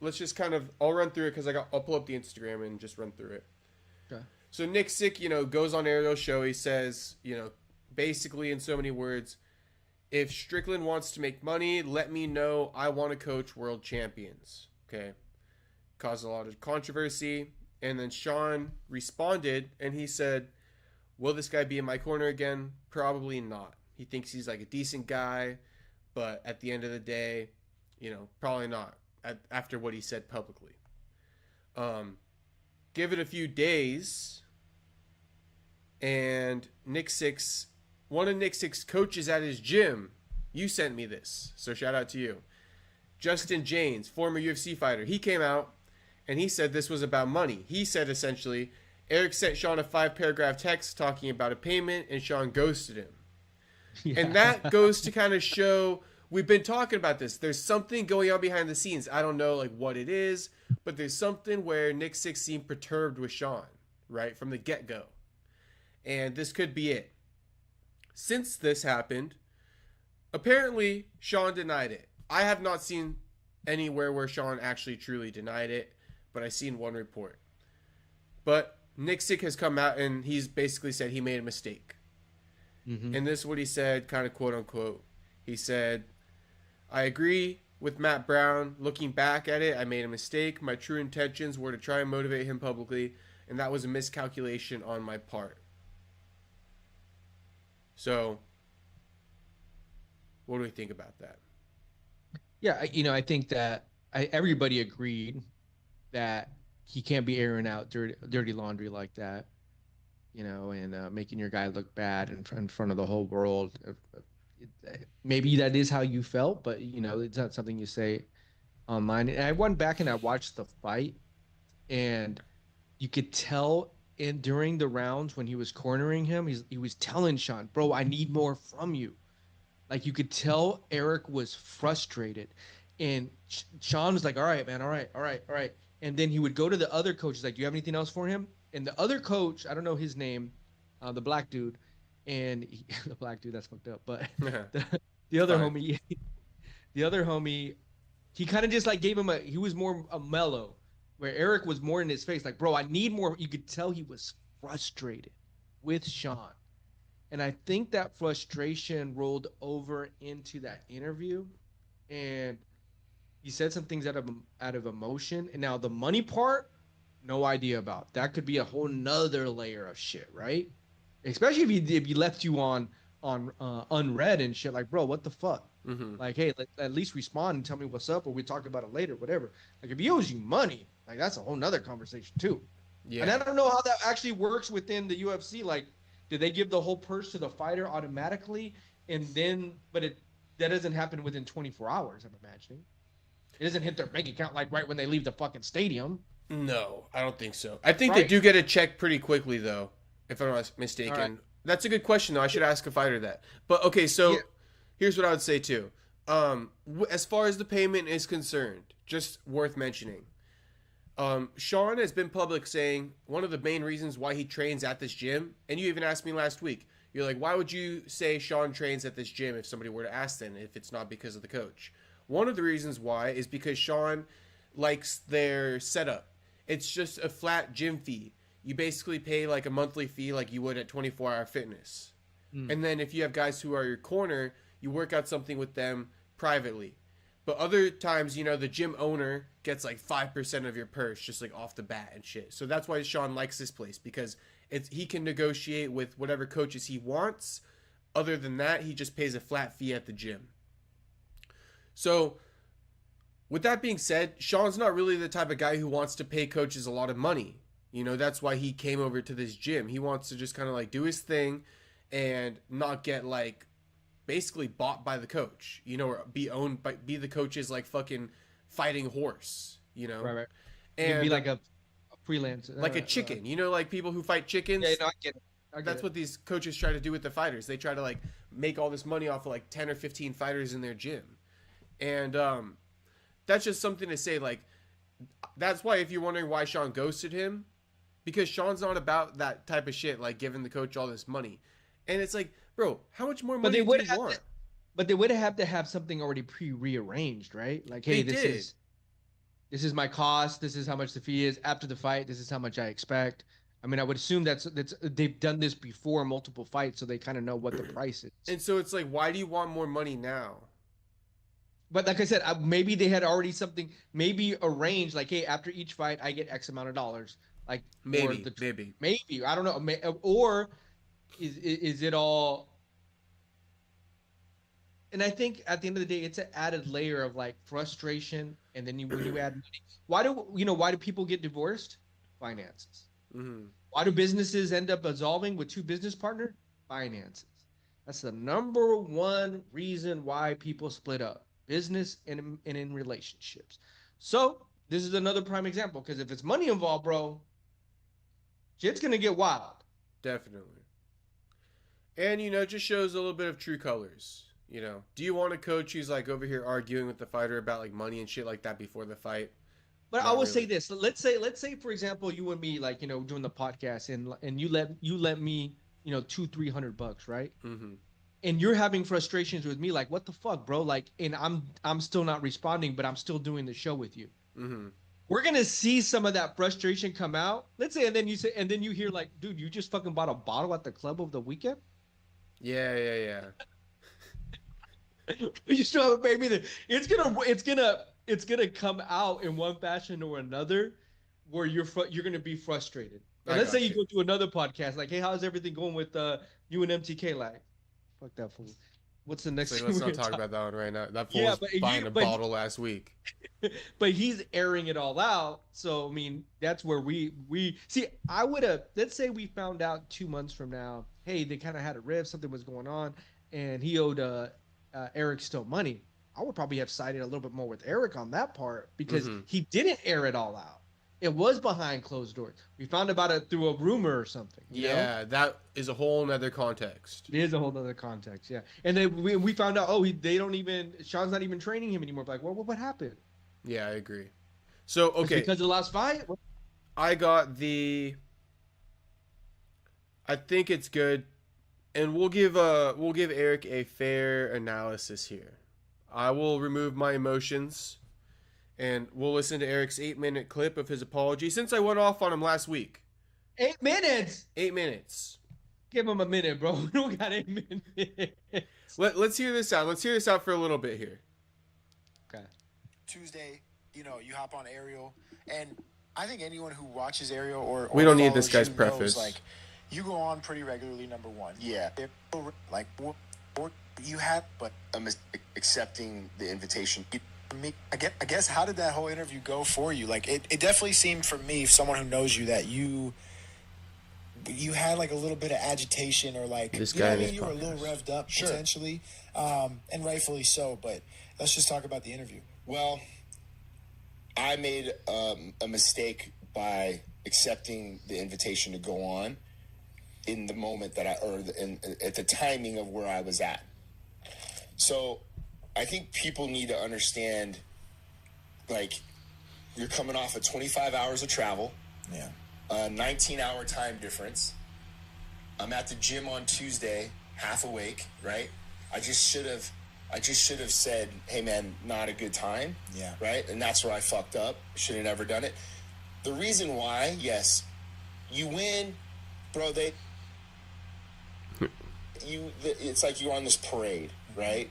Let's just kind of, I'll run through it because I'll pull up the Instagram and just run through it. Okay. So Nicksack, you know, goes on Ariel's show. He says, you know, basically in so many words, if Strickland wants to make money, let me know. I want to coach world champions. Okay. Caused a lot of controversy. And then Sean responded and he said, will this guy be in my corner again? Probably not. He thinks he's like a decent guy, but at the end of the day, you know, probably not after what he said publicly. Give it a few days, and one of Nicksack's coaches at his gym, you sent me this, so shout out to you. Justin James, former UFC fighter, he came out and he said this was about money. He said essentially, Eric sent Sean a 5-paragraph text talking about a payment, and Sean ghosted him. Yeah. And that goes to kind of show, we've been talking about this. There's something going on behind the scenes. I don't know like what it is, but there's something where Nicksack seemed perturbed with Sean, right, from the get-go. and this could be it. Since this happened, apparently Sean denied it. I have not seen anywhere where Sean actually truly denied it, but I've seen one report. But Nixick has come out and he's basically said he made a mistake. Mm-hmm. And this is what he said, kind of quote unquote. He said, "I agree with Matt Brown. Looking back at it, I made a mistake. My true intentions were to try and motivate him publicly, and that was a miscalculation on my part." So, what do we think about that? Yeah, I think that everybody agreed that he can't be airing out dirty laundry like that, and making your guy look bad in front of the whole world. Maybe that is how you felt, but it's not something you say online. And I went back and I watched the fight, and you could tell during the rounds when he was cornering him, he was telling Sean, "Bro, I need more from you." Like, you could tell Eric was frustrated, and Sean was like, "All right, man, all right." And then he would go to the other coaches, like, "Do you have anything else for him?" And the other coach, I don't know his name, the black dude, and the black dude, that's fucked up, but the other homie, he kind of just like gave him he was more a mellow, where Eric was more in his face, like, "Bro, I need more." You could tell he was frustrated with Sean. And I think that frustration rolled over into that interview, and he said some things out of emotion. And now the money part, no idea about. That could be a whole nother layer of shit, right? Especially if he left you on unread and shit. Like, bro, what the fuck? Mm-hmm. Like, hey, at least respond and tell me what's up, or we talk about it later, whatever. Like, if he owes you money, like, that's a whole nother conversation too. Yeah. And I don't know how that actually works within the UFC. Like, do they give the whole purse to the fighter automatically, and then, but that doesn't happen within 24 hours, I'm imagining. It doesn't hit their bank account like right when they leave the fucking stadium. No, I don't think so. I think they do get a check pretty quickly, though, if I'm not mistaken. Right. That's a good question, though. I should ask a fighter that. But, okay, so here's what I would say, too. As far as the payment is concerned, just worth mentioning. Sean has been public saying one of the main reasons why he trains at this gym, and you even asked me last week, you're like, why would you say Sean trains at this gym if somebody were to ask then, if it's not because of the coach? One of the reasons why is because Sean likes their setup. It's just a flat gym fee. You basically pay like a monthly fee like you would at 24 Hour Fitness. And then if you have guys who are your corner, you work out something with them privately. But other times, the gym owner gets like 5% of your purse just like off the bat and shit. So that's why Sean likes this place, because he can negotiate with whatever coaches he wants. Other than that, he just pays a flat fee at the gym. So with that being said, Sean's not really the type of guy who wants to pay coaches a lot of money. That's why he came over to this gym. He wants to just kind of like do his thing and not get like basically bought by the coach, or be the coach's like fucking fighting horse, Right. And be like a freelance, like a chicken, like people who fight chickens. Yeah, I get it. That's what these coaches try to do with the fighters. They try to like make all this money off of like 10 or 15 fighters in their gym. And that's just something to say. Like, that's why if you're wondering why Sean ghosted him, because Sean's not about that type of shit, like giving the coach all this money. And it's like, bro, how much more money do you want? But they would have to have something already rearranged, right? Like, hey, this is my cost. This is how much the fee is. After the fight, this is how much I expect. I mean, I would assume that's they've done this before, multiple fights, so they kind of know what the price is. And so it's like, why do you want more money now? But like I said, maybe they had already maybe arranged, like, hey, after each fight, I get X amount of dollars. Like, maybe, I don't know, or is it all? And I think at the end of the day, it's an added layer of like frustration, and then when you add money, why do people get divorced? Finances. Mm-hmm. Why do businesses end up dissolving with two business partners? Finances. That's the number one reason why people split up. Business and in relationships. So this is another prime example, because if it's money involved, bro, shit's gonna get wild. Definitely. And it just shows a little bit of true colors. Do you want a coach who's like over here arguing with the fighter about like money and shit like that before the fight? But I will say this. Let's say for example, you and me, like, doing the podcast, and you let me $200-300, right? Mm-hmm. And you're having frustrations with me, like, what the fuck, bro? Like, and I'm still not responding, but I'm still doing the show with you. Mm-hmm. We're gonna see some of that frustration come out. Let's say, and then you hear like, dude, you just fucking bought a bottle at the club over the weekend. Yeah. You still haven't paid me. It's gonna come out in one fashion or another, where you're gonna be frustrated. And let's say you go to another podcast, like, hey, how's everything going with you and MTK? Like, fuck that fool. What's the next? So let's not talk about that one right now. That fool was buying a bottle last week. But he's airing it all out. So I mean, that's where we see. I would have. Let's say we found out 2 months from now. Hey, they kind of had a riff. Something was going on, and he owed Eric still money. I would probably have sided a little bit more with Eric on that part because he didn't air it all out. It was behind closed doors. We found about it through a rumor or something. You know? That is a whole nother context. It is a whole nother context, yeah. And then we found out, Sean's not even training him anymore. Like, what happened? Yeah, I agree. So, okay. Because of the last fight? I think it's good. And we'll give Eric a fair analysis here. I will remove my emotions. And we'll listen to Eric's 8-minute clip of his apology since I went off on him last week. 8 minutes? 8 minutes. Give him a minute, bro. We don't got 8 minutes. Let's hear this out. Let's hear this out for a little bit here. Okay. Tuesday, you hop on Ariel. And I think anyone who watches Ariel or we don't need this guy's preface. Knows, like, you go on pretty regularly, number one. Yeah. Like, you had, but accepting the invitation. I guess how did that whole interview go for you? Like it definitely seemed for me, someone who knows you, that you had like a little bit of agitation or like this guy you were a little revved up potentially, and rightfully so. But let's just talk about the interview. Well, I made a mistake by accepting the invitation to go on in the moment that at the timing of where I was at. So I think people need to understand, like, you're coming off of 25 hours of travel. Yeah. A 19-hour time difference. I'm at the gym on Tuesday, half awake, right? I just should have said, hey, man, not a good time. Yeah. Right? And that's where I fucked up. Should have never done it. The reason why, yes, you win, bro, it's like you're on this parade, right?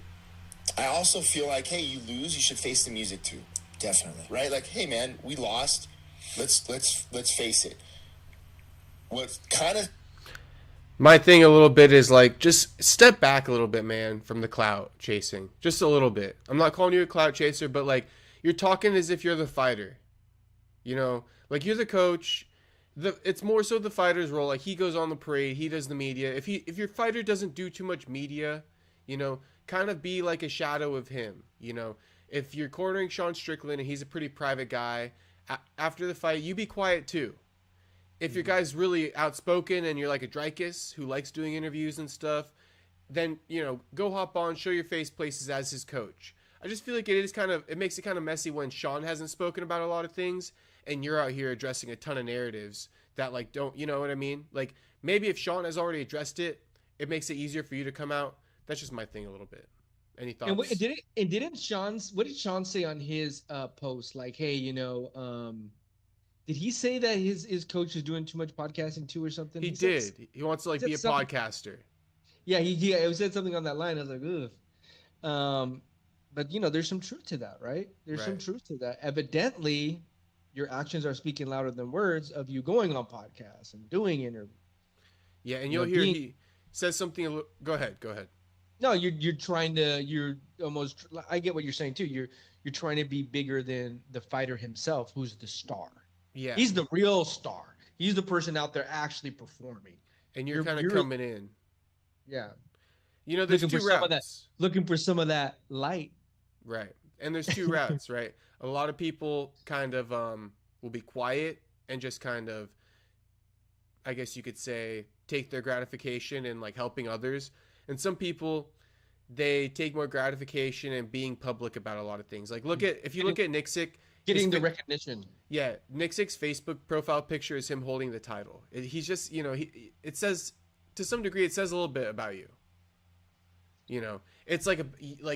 I also feel like, hey, you lose, you should face the music too. Definitely. Right? Like, hey, man, we lost. Let's face it. What kind of... My thing a little bit is, like, just step back a little bit, man, from the clout chasing. Just a little bit. I'm not calling you a clout chaser, but, like, you're talking as if you're the fighter. Like, you're the coach. It's more so the fighter's role. Like, he goes on the parade. He does the media. If your fighter doesn't do too much media, kind of be like a shadow of him. If you're cornering Sean Strickland and he's a pretty private guy, after the fight, you be quiet too. If your guy's really outspoken and you're like a Dreykus who likes doing interviews and stuff, then, go hop on, show your face places as his coach. I just feel like it makes it kind of messy when Sean hasn't spoken about a lot of things and you're out here addressing a ton of narratives that, like, don't, you know what I mean? Like, maybe if Sean has already addressed it, it makes it easier for you to come out. That's just my thing a little bit. Any thoughts? What did Sean say on his post? Like, hey, did he say that his coach is doing too much podcasting too or something? He did. He wants to, like, be a podcaster. Yeah, he said something on that line. I was like, ugh. But there's some truth to that, right? There's some truth to that. Evidently, your actions are speaking louder than words of you going on podcasts and doing interviews. Yeah, and you'll hear he says something. Go ahead. No, you're almost. I get what you're saying too. You're trying to be bigger than the fighter himself, who's the star. Yeah, he's the real star. He's the person out there actually performing. And you're kind of coming in. Yeah. There's two routes. Looking for some of that light. Right. And there's two routes, right? A lot of people kind of will be quiet and just kind of, I guess you could say, take their gratification in, like, helping others. And some people, they take more gratification in being public about a lot of things. Like, if you look at Nick Sick, getting the recognition. Yeah, Nick Sick's Facebook profile picture is him holding the title. He's just, it says to some degree, it says a little bit about you. You know, it's like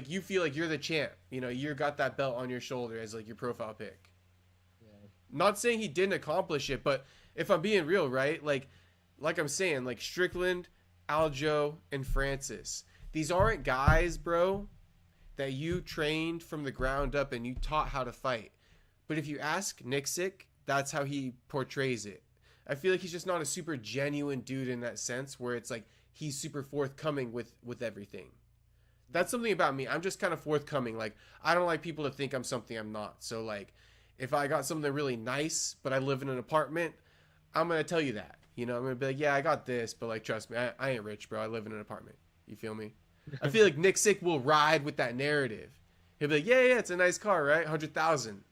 you feel like you're the champ. You know, you got that belt on your shoulder as like your profile pic. Yeah. Not saying he didn't accomplish it, but if I'm being real, right? Like I'm saying, like Strickland, Aljo, and Francis. These aren't guys, bro, that you trained from the ground up and you taught how to fight. But if you ask Nixick, that's how he portrays it. I feel like he's just not a super genuine dude in that sense, where it's like he's super forthcoming with everything. That's something about me. I'm just kind of forthcoming. Like, I don't like people to think I'm something I'm not. So, like, if I got something really nice, but I live in an apartment, I'm going to tell you that. You know, I'm going to be like, yeah, I got this, but, like, trust me, I ain't rich, bro. I live in an apartment. You feel me? I feel like Nixick will ride with that narrative. He'll be like, yeah, it's a nice car, right? 100,000.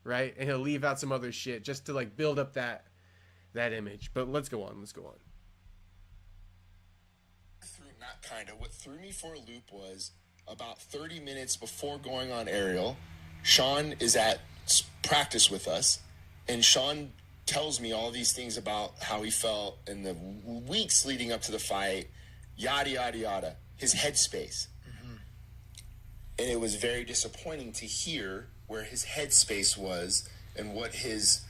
Right? And he'll leave out some other shit just to, like, build up that image. But let's go on. What threw me for a loop was about 30 minutes before going on aerial, Sean is at practice with us, and Sean tells me all these things about how he felt in the weeks leading up to the fight, yada, yada, yada, his headspace. Mm-hmm. And it was very disappointing to hear where his headspace was and what his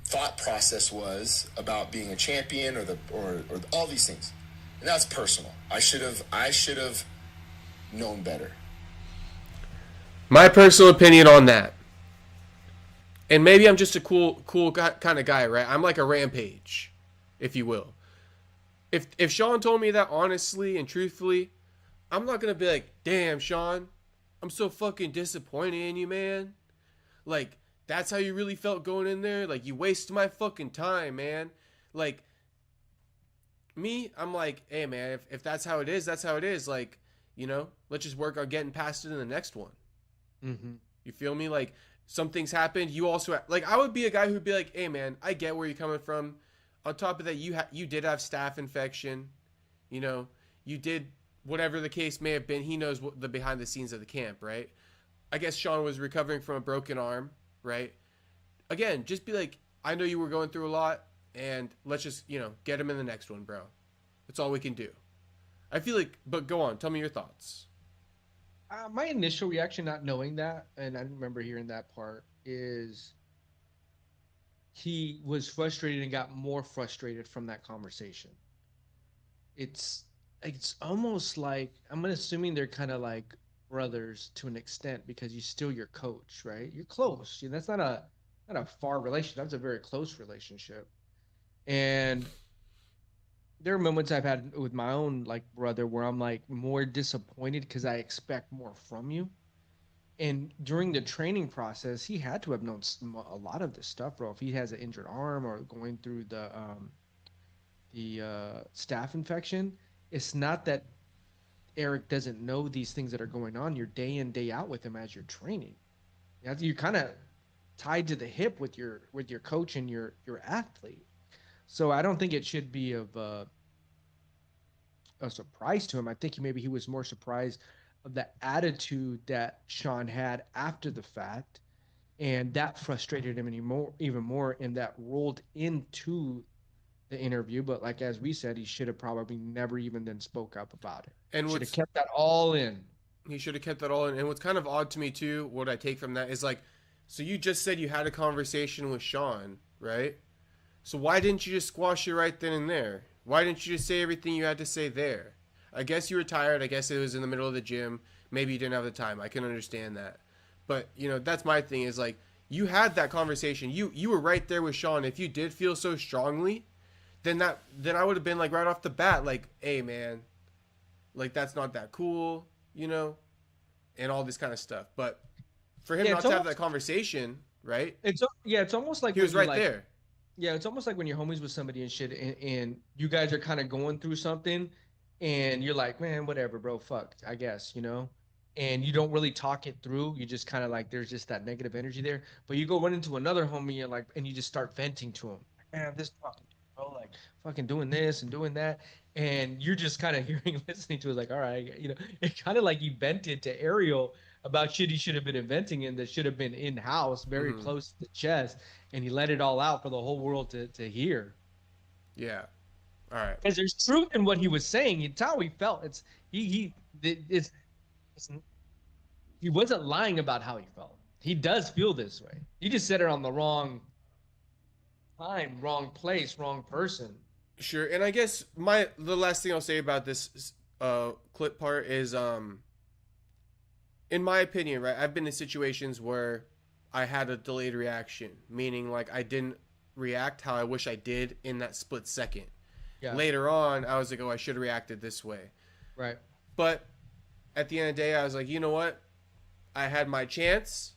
thought process was about being a champion or all these things. And that's personal. I should have known better. My personal opinion on that. And maybe I'm just a cool kind of guy, right? I'm like a Rampage, if you will. If Sean told me that honestly and truthfully, I'm not going to be like, damn, Sean, I'm so fucking disappointed in you, man. Like, that's how you really felt going in there? Like, you wasted my fucking time, man. Like, me, I'm like, hey, man, if that's how it is, that's how it is. Like, you know, let's just work on getting past it in the next one. Mm-hmm. You feel me? Like, some things happened. You also, like, I would be a guy who'd be like, hey, man, I get where you're coming from. On top of that, you did have staph infection. You know, you did whatever the case may have been. He knows what the behind the scenes of the camp, right? I guess Sean was recovering from a broken arm, right? Again, just be like, I know you were going through a lot. And let's just, you know, get him in the next one, bro. That's all we can do. I feel like, but go on. Tell me your thoughts. My initial reaction, not knowing that, and I remember hearing that part, is he was frustrated and got more frustrated from that conversation. It's almost like, I'm assuming they're kind of like brothers to an extent because he's still your coach, right? You're close. That's not a far relationship. That's a very close relationship. And there are moments I've had with my own like brother where I'm like more disappointed because I expect more from you. And during the training process, he had to have known a lot of this stuff, bro. If he has an injured arm or going through the staph infection, it's not that Eric doesn't know these things that are going on. You're day in, day out with him as you're training. You're kind of tied to the hip with your coach and your athlete. So I don't think it should be of a surprise to him. I think maybe he was more surprised of the attitude that Sean had after the fact, and that frustrated him even more, and that rolled into the interview. But like as we said, he should have probably never even then spoke up about it. And should have kept that all in. He should have kept that all in. And what's kind of odd to me too, what I take from that is like, so you just said you had a conversation with Sean, right? So why didn't you just squash it right then and there? Why didn't you just say everything you had to say there? I guess you were tired. I guess it was in the middle of the gym. Maybe you didn't have the time. I can understand that. But, you know, that's my thing is like, you had that conversation. You were right there with Sean. If you did feel so strongly, then I would have been like right off the bat, like, hey, man, like that's not that cool, you know, and all this kind of stuff. But for him not to have that conversation, right? It's almost like he was right there. Yeah, it's almost like when you're homies with somebody and shit, and you guys are kind of going through something, and you're like, man, whatever, bro, fuck, I guess, you know? And you don't really talk it through. You just kind of like, there's just that negative energy there. But you go run into another homie and like, and you just start venting to him. Man, this fucking, bro, like fucking doing this and doing that. And you're just kind of listening to it like, all right, you know, it kind of like he vented to Ariel about shit he should have been inventing and that should have been in-house, very close to the chest, and he let it all out for the whole world to hear. Yeah, All right. Because there's truth in what he was saying. It's how he felt. He wasn't lying about how he felt. He does feel this way. He just said it on the wrong time, wrong place, wrong person. Sure. And I guess the last thing I'll say about this clip part is in my opinion, right? I've been in situations where I had a delayed reaction, meaning like I didn't react how I wish I did in that split second. Yeah. Later on, I was like, oh, I should have reacted this way. Right. But at the end of the day, I was like, you know what? I had my chance.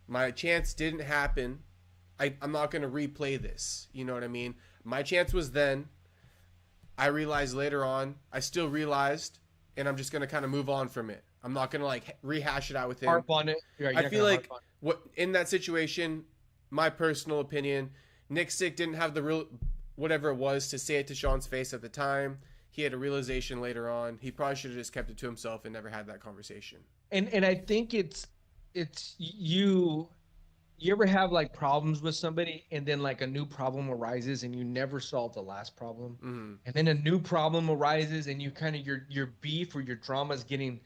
My chance didn't happen. I'm not going to replay this. You know what I mean? My chance was then. I realized later on. I still realized. And I'm just going to kind of move on from it. I'm not going to like rehash it out with him. Harp on it. I feel like in that situation, my personal opinion, Nick Sick didn't have the real whatever it was to say it to Sean's face at the time. He had a realization later on. He probably should have just kept it to himself and never had that conversation. And I think it's you ever have like problems with somebody and then like a new problem arises and you never solve the last problem, and then a new problem arises and you kind of your beef or your drama is getting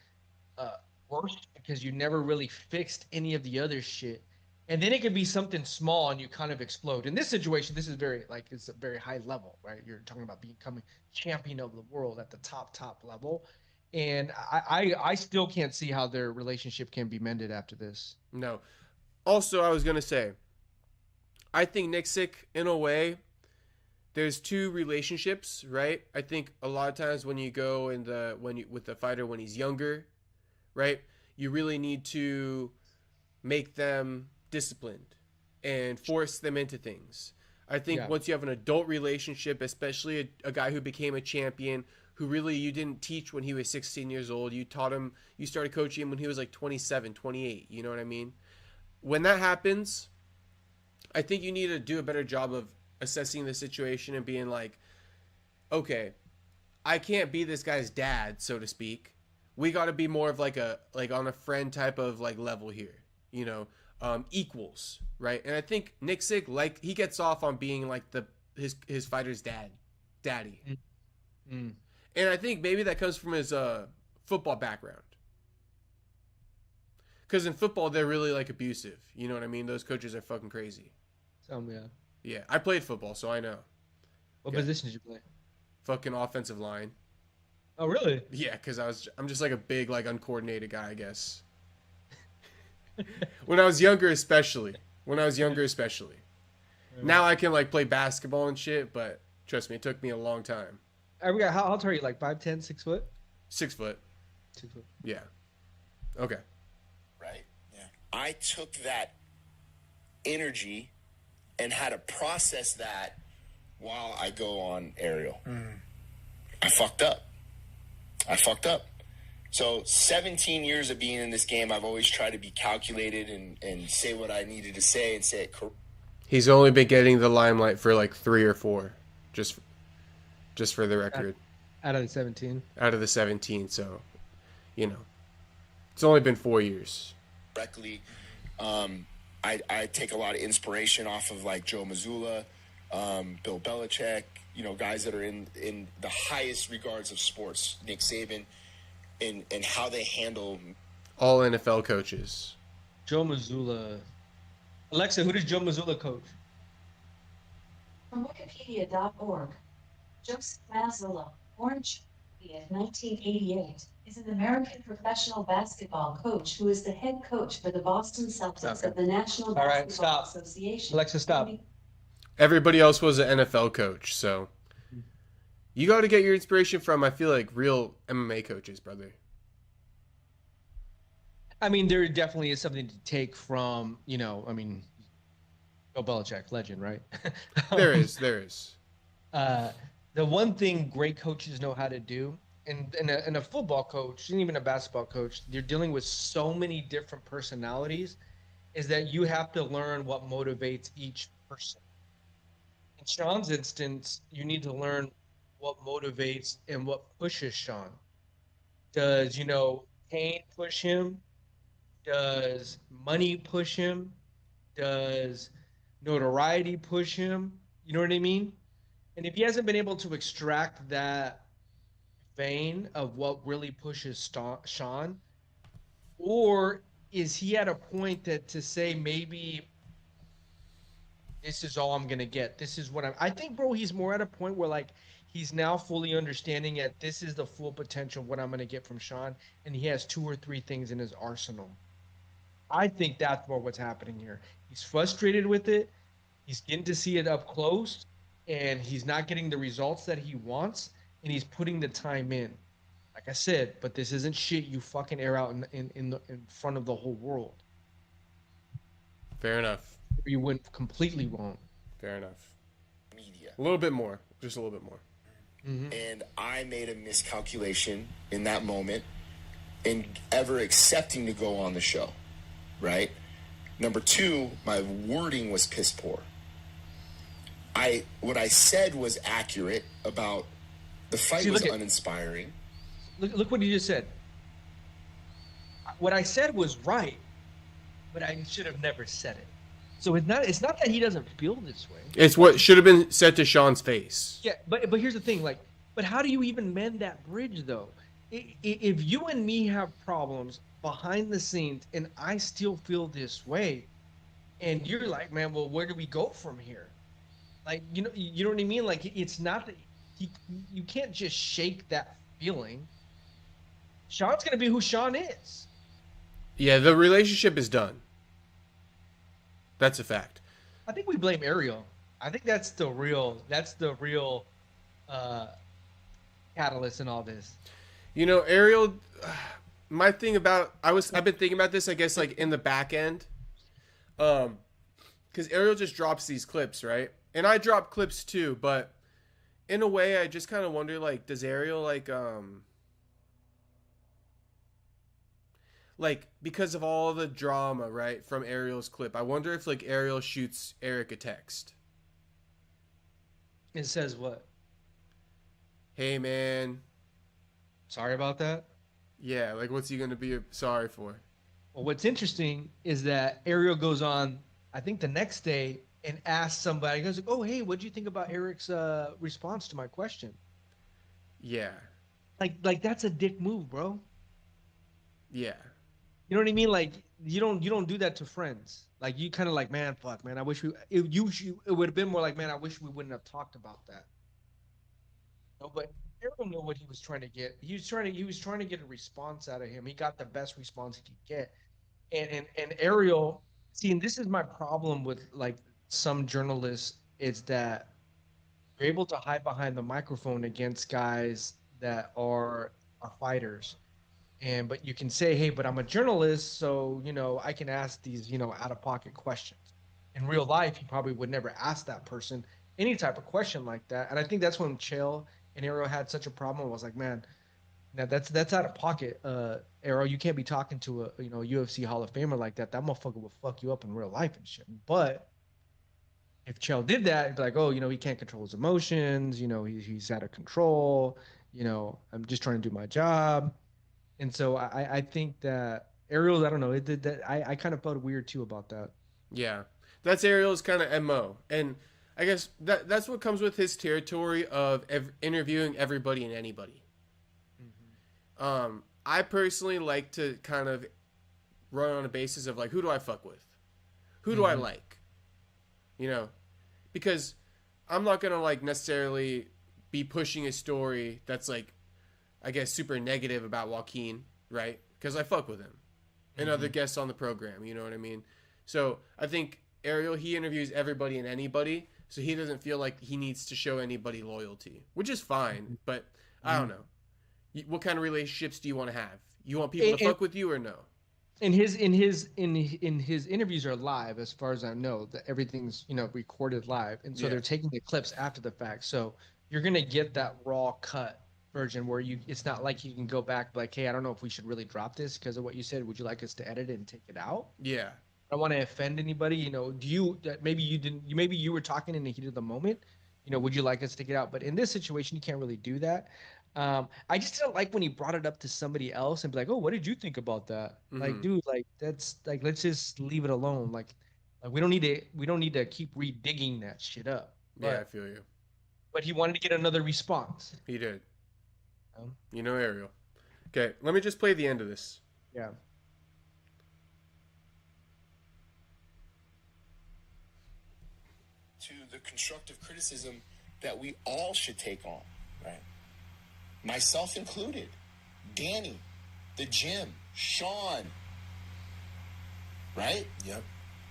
worse because you never really fixed any of the other shit, and then it could be something small and you kind of explode. In this situation, this is very like it's a very high level, right? You're talking about becoming champion of the world at the top level. And I still can't see how their relationship can be mended after this. No. Also, I was going to say, I think Nick Sick, in a way, there's two relationships, right? I think a lot of times when you go with the fighter when he's younger, right? You really need to make them disciplined and force them into things. I think once you have an adult relationship, especially a guy who became a champion, who really you didn't teach when he was 16 years old. You taught him, you started coaching him when he was like 27, 28. You know what I mean? When that happens, I think you need to do a better job of assessing the situation and being like, okay, I can't be this guy's dad, so to speak. We got to be more of like on a friend type of like level here, you know, equals, right? And I think Nick Sick, like he gets off on being like his fighter's daddy. Mm. And I think maybe that comes from his football background. Because in football, they're really, like, abusive. You know what I mean? Those coaches are fucking crazy. Yeah. Yeah, I played football, so I know. What position did you play? Fucking offensive line. Oh, really? Yeah, because I'm just, like, a big, like, uncoordinated guy, I guess. When I was younger, especially. Now I can, like, play basketball and shit, but trust me, it took me a long time. How tall are you? Like 5'10", 6 foot? 6 foot. 6 foot. Yeah. Okay. Right. Yeah. I took that energy and had to process that while I go on aerial. I fucked up. So 17 years of being in this game, I've always tried to be calculated and say what I needed to say and say it correctly. He's only been getting the limelight for like 3 or 4. Just for the record. Out of the 17. Out of the 17, so, you know. It's only been 4 years. Correctly. I take a lot of inspiration off of, like, Joe Mazzulla, Bill Belichick, you know, guys that are in the highest regards of sports, Nick Saban, and how they handle... All NFL coaches. Joe Mazzulla. Alexa, who does Joe Mazzulla coach? From Wikipedia.org. Joseph Mazzulla, born in 1988, is an American professional basketball coach who is the head coach for the Boston Celtics of the National Basketball Association. Alexa, stop. Everybody else was an NFL coach, so you got to get your inspiration from, I feel like, real MMA coaches, brother. I mean, there definitely is something to take from, you know, I mean, Bill Belichick, legend, right? There is. The one thing great coaches know how to do, and a football coach, and even a basketball coach, you're dealing with so many different personalities, is that you have to learn what motivates each person. In Sean's instance, you need to learn what motivates and what pushes Sean. Does, you know, pain push him? Does money push him? Does notoriety push him? You know what I mean? And if he hasn't been able to extract that vein of what really pushes Sean, or is he at a point that to say maybe this is all I'm gonna get? This is what I think, bro. He's more at a point where like he's now fully understanding that this is the full potential of what I'm gonna get from Sean, and he has 2 or 3 things in his arsenal. I think that's more what's happening here. He's frustrated with it. He's getting to see it up close, and he's not getting the results that he wants, and he's putting the time in. Like I said, but this isn't shit you fucking air out in front of the whole world. Fair enough. You went completely wrong. Fair enough. Media. A little bit more. Just a little bit more. Mm-hmm. And I made a miscalculation in that moment in ever accepting to go on the show, right? Number 2, my wording was piss poor. What I said was accurate about the fight was uninspiring. Look what you just said. What I said was right, but I should have never said it. So it's not that he doesn't feel this way. It's what should have been said to Sean's face. Yeah, but here's the thing, like, but how do you even mend that bridge though? If you and me have problems behind the scenes and I still feel this way, and you're like, man, well, where do we go from here? Like, you know what I mean? Like, it's not that you can't just shake that feeling. Sean's gonna be who Sean is. Yeah, the relationship is done. That's a fact. I think we blame Ariel. I think that's the real catalyst in all this. You know, Ariel, my thing about I've been thinking about this, I guess, like in the back end. Because Ariel just drops these clips, right? And I drop clips too, but in a way I just kind of wonder, like, does Ariel like because of all the drama, right, from Ariel's clip, I wonder if like Ariel shoots Eric a text. It says what? Hey man, sorry about that. Yeah, like what's he gonna be sorry for? Well, what's interesting is that Ariel goes on, I think the next day, and asks somebody, he goes, oh hey, what do you think about Eric's response to my question? Yeah. Like that's a dick move, bro. Yeah. You know what I mean? Like you don't do that to friends. Like you kind of like, man, fuck, man. I wish it would have been more like, man, I wish we wouldn't have talked about that. No, but Ariel knew what he was trying to get. He was trying to get a response out of him. He got the best response he could get. And Ariel, see, and this is my problem with like some journalists, is that you're able to hide behind the microphone against guys that are fighters. But you can say, hey, but I'm a journalist, so, I can ask these, out-of-pocket questions. In real life, he probably would never ask that person any type of question like that. And I think that's when Chael and Ariel had such a problem. I was like, man, now that's out of pocket, Ariel. You can't be talking to a UFC Hall of Famer like that. That motherfucker will fuck you up in real life and shit. But if Chael did that, it'd be like, oh, he can't control his emotions. He's out of control. I'm just trying to do my job. And so I think that Ariel's, I don't know, I kind of felt weird too about that. Yeah, that's Ariel's kind of MO. And I guess that's what comes with his territory of interviewing everybody and anybody. Mm-hmm. I personally like to kind of run on a basis of like, who do I fuck with? Who do I like? Because I'm not going to like necessarily be pushing a story that's like, I guess, super negative about Joaquin, right? Because I fuck with him and other guests on the program, you know what I mean? So I think Ariel, he interviews everybody and anybody, so he doesn't feel like he needs to show anybody loyalty, which is fine, but I don't know. What kind of relationships do you want to have? You want people to fuck with you or no? And his interviews are live, as far as I know. That everything's recorded live, and so they're taking the clips after the fact. So you're gonna get that raw cut version where it's not like you can go back like, hey, I don't know if we should really drop this because of what you said. Would you like us to edit it and take it out? Yeah. I don't want to offend anybody. Do you maybe you didn't? Maybe you were talking in the heat of the moment. Would you like us to take it out? But in this situation, you can't really do that. I just didn't like when he brought it up to somebody else and be like, oh, what did you think about that? Mm-hmm. Like, dude, like that's like, let's just leave it alone. Like we don't need to keep redigging that shit up. Yeah, I feel you. but he wanted to get another response. He did. You know, Ariel. Okay, let me just play the end of this. Yeah. To the constructive criticism that we all should take on, right? Myself included. Danny, the gym, Sean, right? Yep.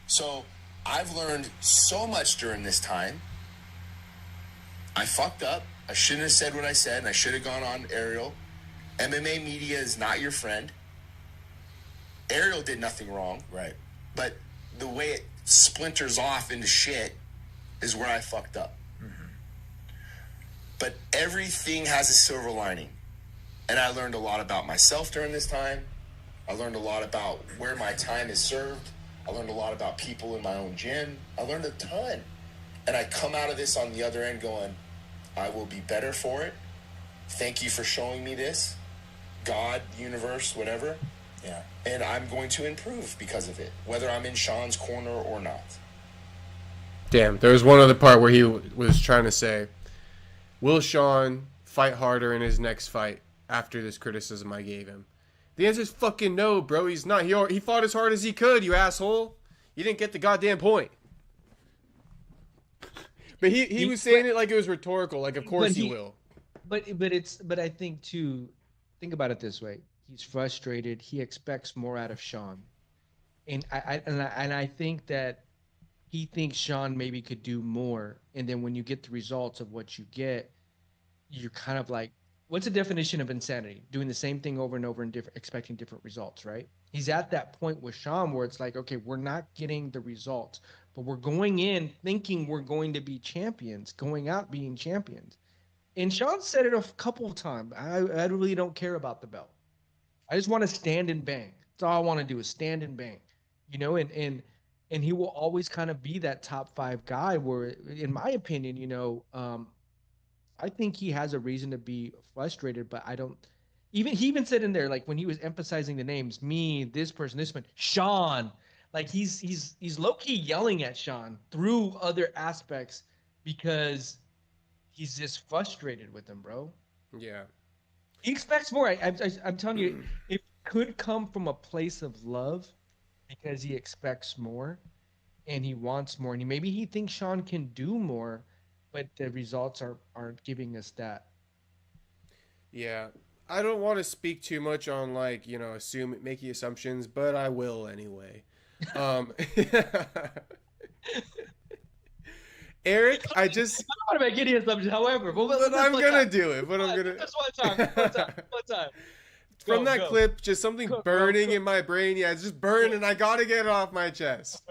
So I've learned so much during this time. I fucked up. I shouldn't have said what I said, and I should have gone on Ariel. MMA media is not your friend. Ariel did nothing wrong. Right. But the way it splinters off into shit is where I fucked up. But everything has a silver lining. And I learned a lot about myself during this time. I learned a lot about where my time is served. I learned a lot about people in my own gym. I learned a ton. And I come out of this on the other end going, I will be better for it. Thank you for showing me this. God, universe, whatever. Yeah. And I'm going to improve because of it, whether I'm in Sean's corner or not. Damn, there was one other part where he was trying to say, will Sean fight harder in his next fight after this criticism I gave him? The answer is fucking no, bro. He's not. He fought as hard as he could, you asshole. You didn't get the goddamn point. But he was saying it like it was rhetorical, like of course he will. But I think too, think about it this way. He's frustrated. He expects more out of Sean. And I think that he thinks Sean maybe could do more. And then when you get the results of what you get, you're kind of like, what's the definition of insanity? Doing the same thing over and over and expecting different results, right? He's at that point with Sean where it's like, okay, we're not getting the results, but we're going in thinking we're going to be champions, going out being champions. And Sean said it a couple of times. I really don't care about the belt. I just want to stand and bang. That's all I want to do is stand and bang, you know, and he will always kind of be that top 5 guy where, in my opinion, you know, I think he has a reason to be frustrated, but I don't he even said in there, like when he was emphasizing the names, me, this person, this one, Sean, like he's low-key yelling at Sean through other aspects because he's just frustrated with him, bro. Yeah. He expects more. I'm telling you, it could come from a place of love because he expects more and he wants more. And maybe he thinks Sean can do more, but the results aren't giving us that. Yeah. I don't want to speak too much on, like, you know, making assumptions, but I will anyway. Eric, I don't want to make any assumptions, however. But I'm going to do it. But I'm going to... Just one time. From that clip, just something burning in my brain. Yeah, it's just burning, and I got to get it off my chest.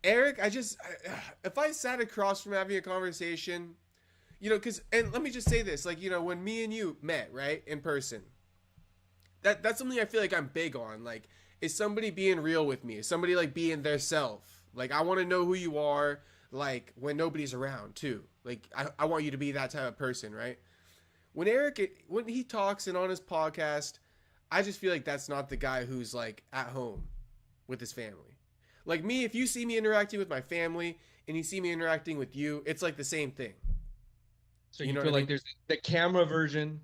Eric, if I sat across from having a conversation, you know, and let me just say this, like, you know, when me and you met, right, in person, that's something I feel like I'm big on. Like, is somebody being real with me? Is somebody, like, being their self? Like, I want to know who you are, like, when nobody's around, too. Like, I want you to be that type of person, right? When he talks and on his podcast, I just feel like that's not the guy who's, like, at home with his family. Like me, if you see me interacting with my family and you see me interacting with you, it's like the same thing. So you feel like there's the camera version?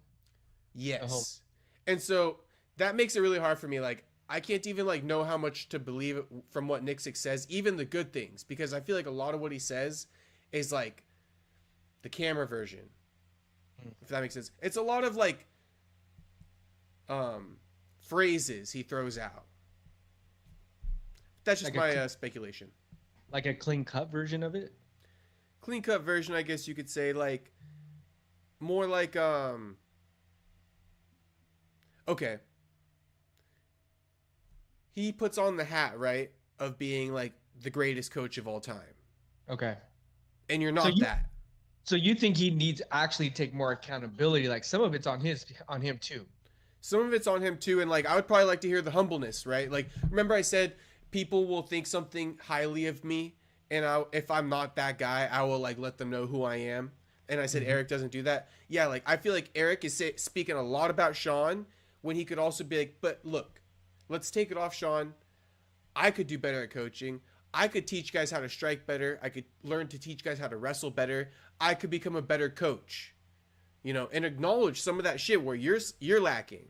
Yes. And so that makes it really hard for me. Like, I can't even, like, know how much to believe from what Nick Six says, even the good things, because I feel like a lot of what he says is, like, the camera version, if that makes sense. It's a lot of, like, phrases he throws out. That's just like my speculation. Like a clean-cut version of it? Clean-cut version, I guess you could say, like, more like, okay. He puts on the hat, right, of being, like, the greatest coach of all time. Okay. And you're not that. So you think he needs to actually take more accountability? Like, some of it's on him, too. Some of it's on him, too, and, like, I would probably like to hear the humbleness, right? Like, remember I said people will think something highly of me, and if I'm not that guy, I will, like, let them know who I am. And I said Eric doesn't do that. Yeah, like, I feel like Eric is speaking a lot about Sean when he could also be like, but look, let's take it off Sean. I could do better at coaching. I could teach guys how to strike better. I could learn to teach guys how to wrestle better. I could become a better coach, you know, and acknowledge some of that shit where you're lacking.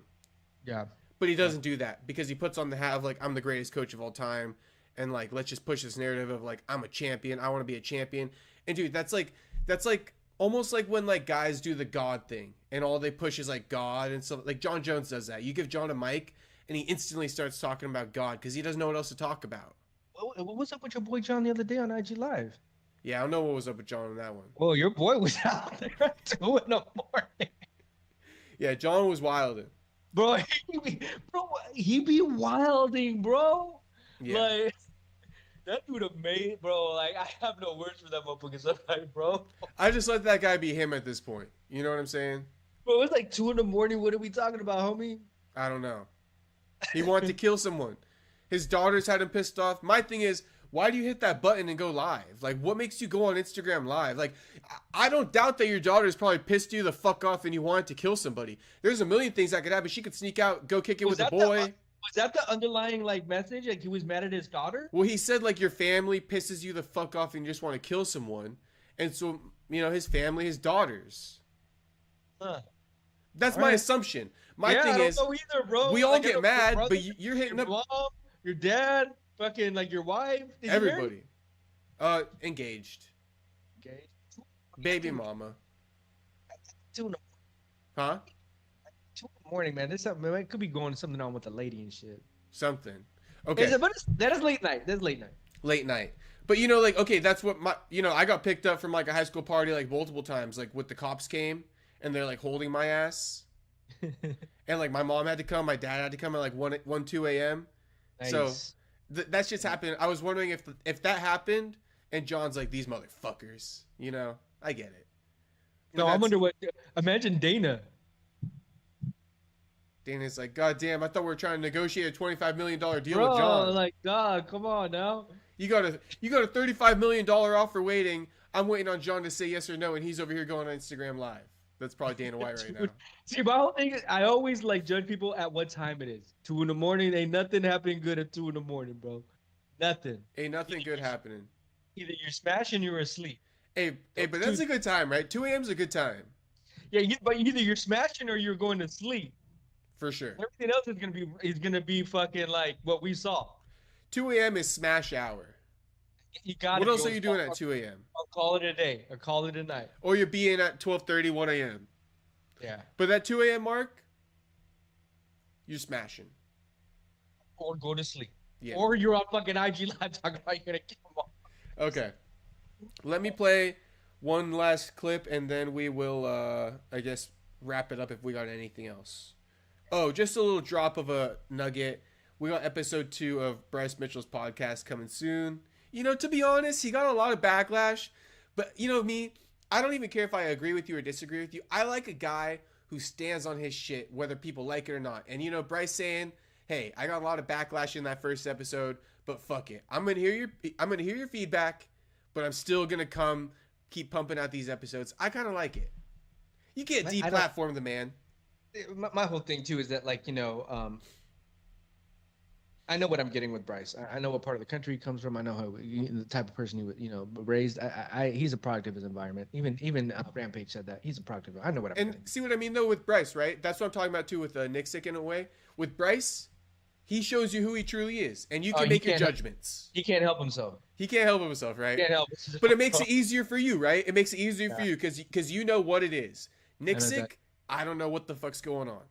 Yeah. But he doesn't do that because he puts on the hat of like, I'm the greatest coach of all time. And like, let's just push this narrative of like, I'm a champion. I want to be a champion. And dude, that's like almost like when like guys do the God thing and all they push is like God and stuff. Like John Jones does that. You give John a mic and he instantly starts talking about God because he doesn't know what else to talk about. What was up with your boy John the other day on IG Live? Yeah, I don't know what was up with John on that one. Well, your boy was out there at 2 in the morning. Yeah, John was wilding. Bro, he be wilding, bro. Yeah. Like, that dude amazing, bro. Like, I have no words for that motherfucker sometimes, bro. I just let that guy be him at this point. You know what I'm saying? Bro, it's like 2 in the morning. What are we talking about, homie? I don't know. He wanted to kill someone. His daughters had him pissed off. My thing is, why do you hit that button and go live? Like, what makes you go on Instagram live? Like, I don't doubt that your daughters probably pissed you the fuck off and you wanted to kill somebody. There's a million things that could happen. She could sneak out, go kick it with a boy. Was that the underlying, like, message? Like, he was mad at his daughter? Well, he said, like, your family pisses you the fuck off and you just want to kill someone. And so, you know, his family, his daughters. Huh. That's my assumption. My thing is, either, bro. We all get mad, but you're hitting your up... mom, your dad, fucking, like, your wife. Everybody. Engaged. Okay. Baby mama. 2 in the Huh? 2 in the morning, man. There's something, man. It could be going something on with the lady and shit. Something. Okay. That is late night. That's late night. Late night. But, you know, like, okay, that's what I got picked up from, like, a high school party, like, multiple times. Like, with the cops came, and they're, like, holding my ass. And, like, my mom had to come. My dad had to come at, like, 1, 2 a.m. Nice. So, that's just happened. I was wondering if that happened, and John's like, these motherfuckers. You know? I get it. No, I wonder what... Imagine Dana. Dana's like, God damn, I thought we were trying to negotiate a $25 million deal with Bro, John. like, God, come on now. You got a $35 million offer waiting. I'm waiting on John to say yes or no, and he's over here going on Instagram Live. That's probably Dana White right now. See, my whole thing is, I always like judge people at what time it is. 2 in the morning, ain't nothing happening good at 2 in the morning, bro. Nothing. Ain't nothing good happening. Either you're smashing or you're asleep. Hey, but that's a good time, right? 2 a.m. is a good time. Yeah, but either you're smashing or you're going to sleep. For sure. Everything else is gonna be fucking like what we saw. 2 a.m. is smash hour. You got. What else are you doing at 2 a.m.? Or call it a day, or call it a night. Or you're being at 12:30, 1 a.m. Yeah. But that 2 a.m. mark, you're smashing. Or go to sleep. Yeah. Or you're on fucking IG Live talking about you're gonna kill them all. Okay. Let me play one last clip, and then we will, I guess, wrap it up if we got anything else. Oh, just a little drop of a nugget. We got episode 2 of Bryce Mitchell's podcast coming soon. You know, to be honest, he got a lot of backlash. But, you know me, I don't even care if I agree with you or disagree with you. I like a guy who stands on his shit, whether people like it or not. And, you know, Bryce saying, hey, I got a lot of backlash in that first episode, but fuck it. I'm gonna hear your feedback, but I'm still going to keep pumping out these episodes. I kind of like it. You can't deplatform the man. My whole thing too is that, like, you know, I know what I'm getting with Bryce. I know what part of the country he comes from. I know how the type of person he was, you know, raised. He's a product of his environment. Even Rampage said that he's a product of it. I know what I'm getting. And see what I mean though with Bryce, right? That's what I'm talking about too with Nick Sick in a way. With Bryce, he shows you who he truly is, and you can make your judgments. He can't help himself. He can't help himself, right? He can't help. But it makes it easier for you, right? It makes it easier for you because you know what it is. Nick Sick, I don't know what the fuck's going on.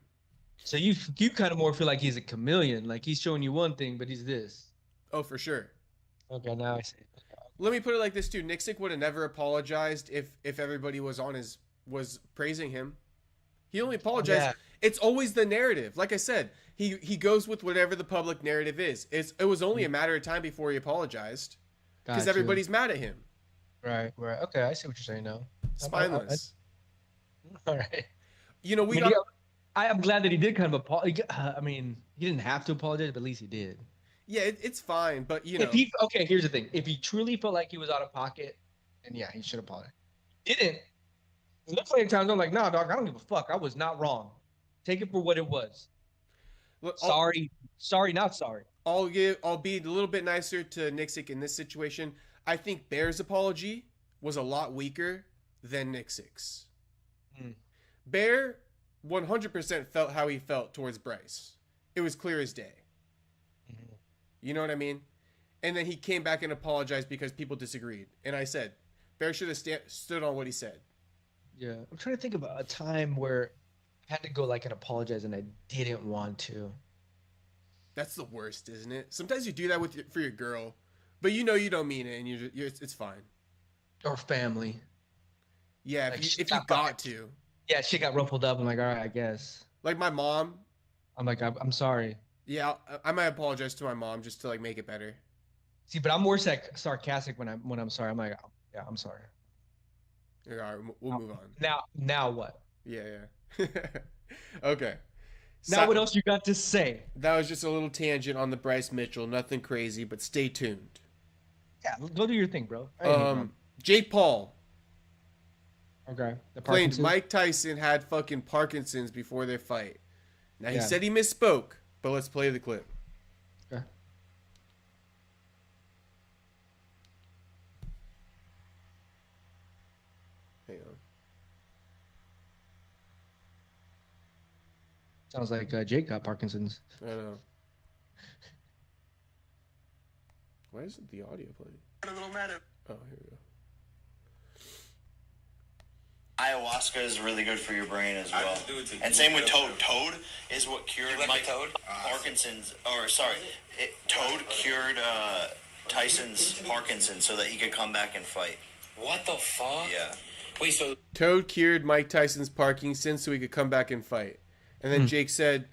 So you kind of more feel like he's a chameleon, like he's showing you one thing, but he's this. Oh, for sure. Okay, now I see. Let me put it like this too. Nick Sick would have never apologized if everybody was praising him. He only apologized. Yeah. It's always the narrative. Like I said, he goes with whatever the public narrative is. It was only a matter of time before he apologized because everybody's mad at him. Right. Okay, I see what you're saying now. Spineless. All right. You know, I'm glad that he did kind of apologize. I mean, he didn't have to apologize, but at least he did. Yeah, it's fine, but you know. Okay, here's the thing. If he truly felt like he was out of pocket, then yeah, he should apologize. He didn't. There's plenty of times I'm like, nah, dog, I don't give a fuck. I was not wrong. Take it for what it was. Look, sorry, not sorry. I'll be a little bit nicer to Nixick in this situation. I think Bear's apology was a lot weaker than Nixick's. Bear 100% felt how he felt towards Bryce. It was clear as day. You know what I mean? And then he came back and apologized because people disagreed. And I said, Bear should have stood on what he said. Yeah. I'm trying to think about a time where I had to go like and apologize and I didn't want to. That's the worst, isn't it? Sometimes you do that for your girl, but you know you don't mean it, and it's fine. Or family. Yeah, like if you got to. Yeah, she got ruffled up. I'm like, all right, I guess. Like my mom. I'm like, I'm sorry. Yeah, I might apologize to my mom just to like make it better. See, but I'm more sarcastic when I'm sorry. I'm like, yeah, I'm sorry. All right, we'll move on. Now what? Yeah. Okay. Now what else you got to say? That was just a little tangent on the Bryce Mitchell. Nothing crazy, but stay tuned. Yeah, go do your thing, bro. Jake Paul. Okay. Claimed Mike Tyson had fucking Parkinson's before their fight. Now he said he misspoke, but let's play the clip. Okay. Hang on. Sounds like Jake got Parkinson's. I know. Why isn't the audio playing? A little matter. Oh, here we go. Ayahuasca is really good for your brain as well. And same with Toad. Toad is what cured Mike Parkinson's. Toad cured Tyson's Parkinson's so that he could come back and fight. What the fuck? Yeah. Wait, so Toad cured Mike Tyson's Parkinson's so he could come back and fight. And then Jake said,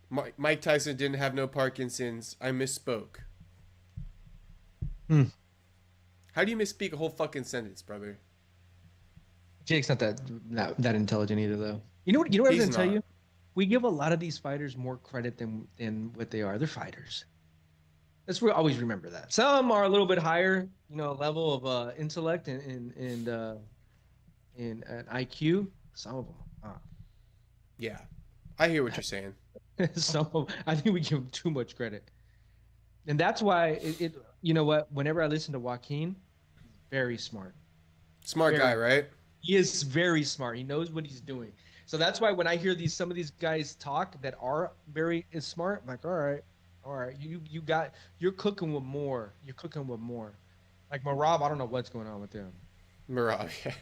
Mike Tyson didn't have no Parkinson's. I misspoke. How do you misspeak a whole fucking sentence, brother? Jake's not that intelligent either, though. You know what I was gonna tell you? We give a lot of these fighters more credit than what they are. They're fighters. Let's always remember that. Some are a little bit higher, level of intellect and IQ. Some of them. Yeah, I hear what you're saying. I think we give him too much credit, and that's why it. You know what? Whenever I listen to Joaquin, very smart. Smart guy, right? He is very smart. He knows what he's doing. So that's why when I hear some of these guys talk that are very smart, I'm like, all right, you're cooking with more. You're cooking with more. Like Marab, I don't know what's going on with him. Marab, yeah.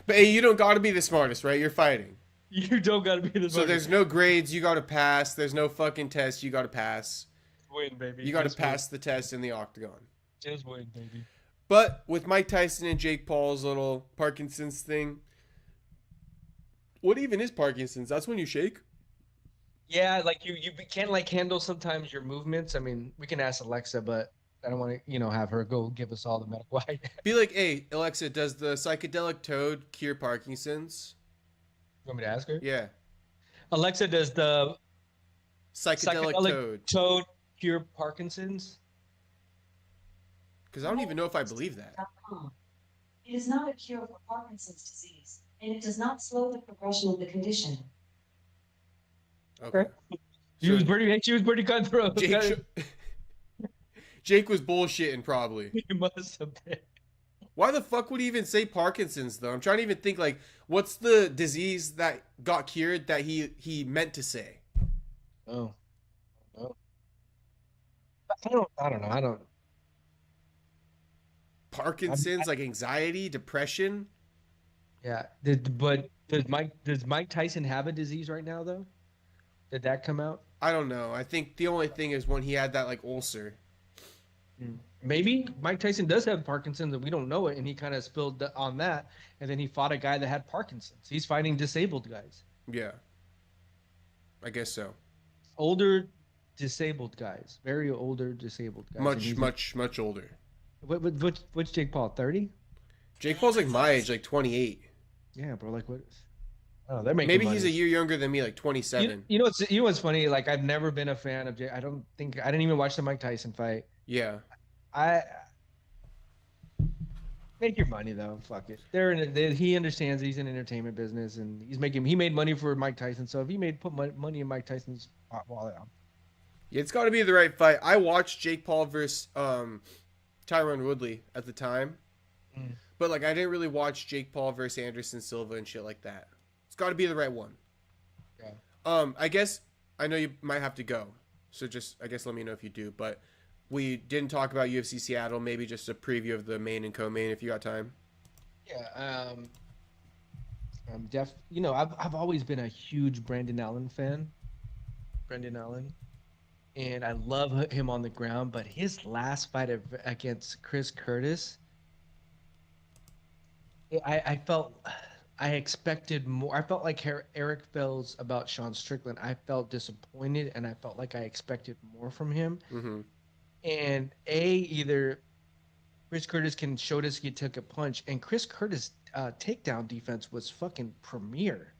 But hey, you don't got to be the smartest, right? You're fighting. You don't got to be the smartest. So there's no grades you got to pass. There's no fucking tests you got to pass. Win, baby. You got to pass the test in the octagon. Just win, baby. But with Mike Tyson and Jake Paul's little Parkinson's thing, what even is Parkinson's? That's when you shake? Yeah, like you can't like handle sometimes your movements. I mean, we can ask Alexa, but I don't want to, have her go give us all the medical. Be like, hey, Alexa, does the psychedelic toad cure Parkinson's? You want me to ask her? Yeah. Alexa, does the psychedelic toad cure Parkinson's? Because I don't even know if I believe that. It is not a cure for Parkinson's disease, and it does not slow the progression of the condition. Okay. She was pretty cutthroat. Jake was bullshitting probably. He must have been. Why the fuck would he even say Parkinson's though? I'm trying to even think like what's the disease that got cured that he meant to say? Oh. I don't know. Parkinson's, like anxiety, depression. Yeah. But does Mike Tyson have a disease right now though? Did that come out? I don't know. I think the only thing is when he had that like ulcer. Maybe Mike Tyson does have Parkinson's and we don't know it, and he kind of spilled on that, and then he fought a guy that had Parkinson's. He's fighting disabled guys. Yeah. I guess so. Older disabled guys. Very older disabled guys. Much older. What's Jake Paul, 30? Jake Paul's like my age, like 28. Yeah, bro, like what? Oh, they're making Maybe money. he's a year younger than me, like 27. You know what's funny? Like I've never been a fan of Jake. I didn't even watch the Mike Tyson fight. Yeah. I make your money though. Fuck it. He understands he's in entertainment business, and he made money for Mike Tyson. So if he put money in Mike Tyson's wallet, Yeah, it's got to be the right fight. I watched Jake Paul versus Tyron Woodley at the time, but like I didn't really watch Jake Paul versus Anderson Silva and shit like that. It's got to be the right one. Yeah. I guess I know you might have to go, so just I guess let me know if you do. But we didn't talk about UFC Seattle. Maybe just a preview of the main and co-main if you got time. Yeah. I'm I've always been a huge Brendan Allen fan. Brendan Allen. And I love him on the ground, but his last fight against Chris Curtis, I felt I expected more. I felt like Eric feels about Sean Strickland. I felt disappointed, and I felt like I expected more from him. Mm-hmm. And either Chris Curtis can show us he took a punch, and Chris Curtis' takedown defense was fucking premier.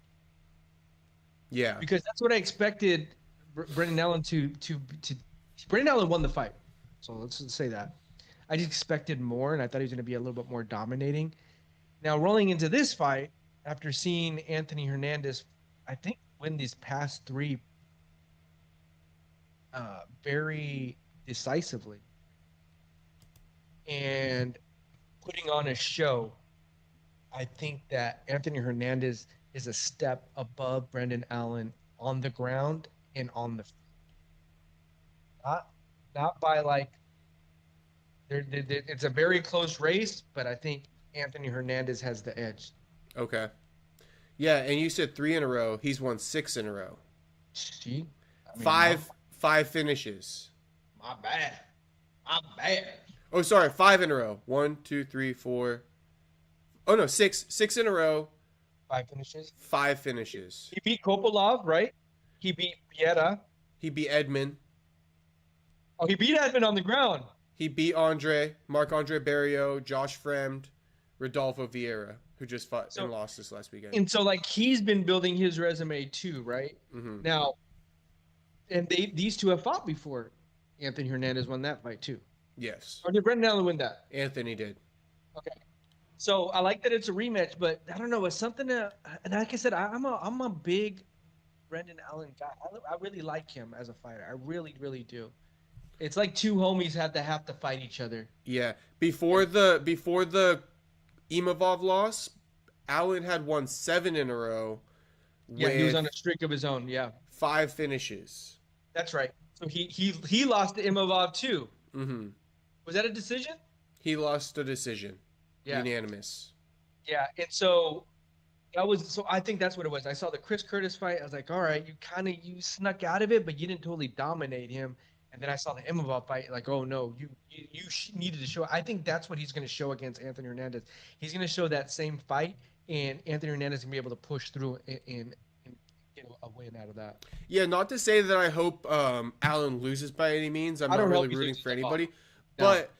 Yeah, because that's what I expected. Brendan Allen Brendan Allen won the fight, so let's just say that. I just expected more, and I thought he was going to be a little bit more dominating. Now, rolling into this fight, after seeing Anthony Hernandez, I think win these past 3 very decisively, and putting on a show, I think that Anthony Hernandez is a step above Brendan Allen on the ground and on the field. Not by like it's a very close race, but I think Anthony Hernandez has the edge. Okay. Yeah, and you said 3 in a row. He's won 6 in a row. See? Five finishes. My bad. Oh, sorry, 5 in a row. 1, 2, 3, 4. Oh no, 6 in a row. 5 finishes. 5 finishes. He beat Kopolov, right? He beat Pieta. He beat Edmund. Oh, he beat Edmund on the ground. He beat Marc-Andre Barrio, Josh Fremd, Rodolfo Vieira, who just fought and lost this last weekend. And so, like, he's been building his resume too, right? Mm-hmm. Now, and these two have fought before. Anthony Hernandez won that fight too. Yes. Or did Brendan Allen win that? Anthony did. Okay. So I like that it's a rematch, but I don't know. It's something that, and like I said, I'm a big Brendan Allen guy. I really like him as a fighter. I really, really do. It's like 2 homies have to fight each other. Yeah. Before the Imavov loss, Allen had won 7 in a row. Yeah, he was on a streak of his own. Yeah. 5 finishes. That's right. So he lost to Imavov too. Mm-hmm. Was that a decision? He lost a decision. Yeah. Unanimous. Yeah, and I think that's what it was. I saw the Chris Curtis fight. I was like, all right, you snuck out of it, but you didn't totally dominate him. And then I saw the Imavov fight, like, oh no, you needed to show. I think that's what he's going to show against Anthony Hernandez. He's going to show that same fight, and Anthony Hernandez is going to be able to push through and get a win out of that. Yeah, not to say that I hope Allen loses by any means. I'm not really rooting for anybody. No. But,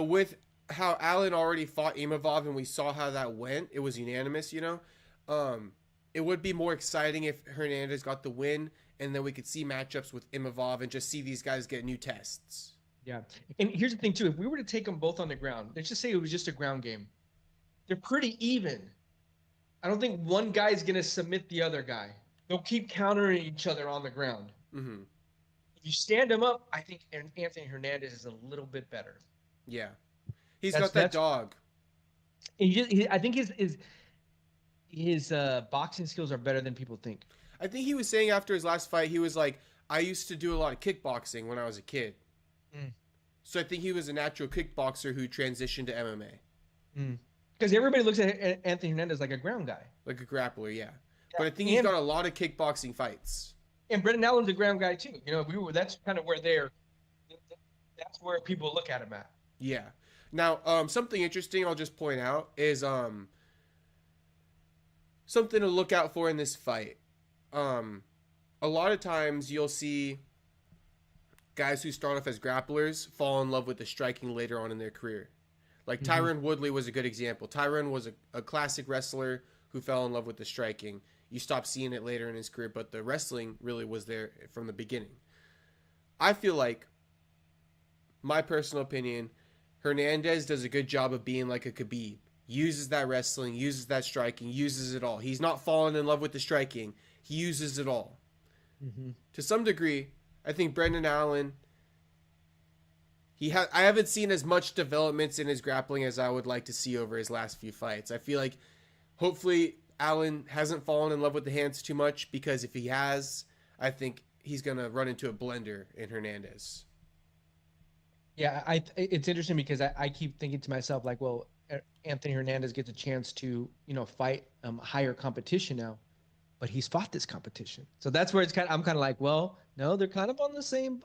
with how Allen already fought Imavov and we saw how that went, it was unanimous, it would be more exciting if Hernandez got the win and then we could see matchups with Imavov and just see these guys get new tests. Yeah. And here's the thing, too. If we were to take them both on the ground, let's just say it was just a ground game. They're pretty even. I don't think one guy's going to submit the other guy. They'll keep countering each other on the ground. Mm-hmm. If you stand them up, I think Anthony Hernandez is a little bit better. Yeah. He's got that dog. I think his boxing skills are better than people think. I think he was saying after his last fight, he was like, I used to do a lot of kickboxing when I was a kid. Mm. So I think he was a natural kickboxer who transitioned to MMA. Because everybody looks at Anthony Hernandez like a ground guy. Like a grappler, yeah. But I think he's got a lot of kickboxing fights. And Brendan Allen's a ground guy too. That's kind of where that's where people look at him at. Yeah. Now, something interesting I'll just point out is something to look out for in this fight. A lot of times you'll see guys who start off as grapplers fall in love with the striking later on in their career. Like Tyron Woodley was a good example. Tyron was a classic wrestler who fell in love with the striking. You stop seeing it later in his career, but the wrestling really was there from the beginning. I feel like, my personal opinion, Hernandez does a good job of being like a Khabib. Uses that wrestling, uses that striking, uses it all. He's not falling in love with the striking. He uses it all. Mm-hmm. To some degree, I think Brendan Allen, I haven't seen as much developments in his grappling as I would like to see over his last few fights. I feel like hopefully Allen hasn't fallen in love with the hands too much, because if he has, I think he's going to run into a blender in Hernandez. Yeah, it's interesting because I keep thinking to myself, like, well, Anthony Hernandez gets a chance to, fight higher competition now, but he's fought this competition. So that's where I'm kind of like, well, no, they're kind of on the same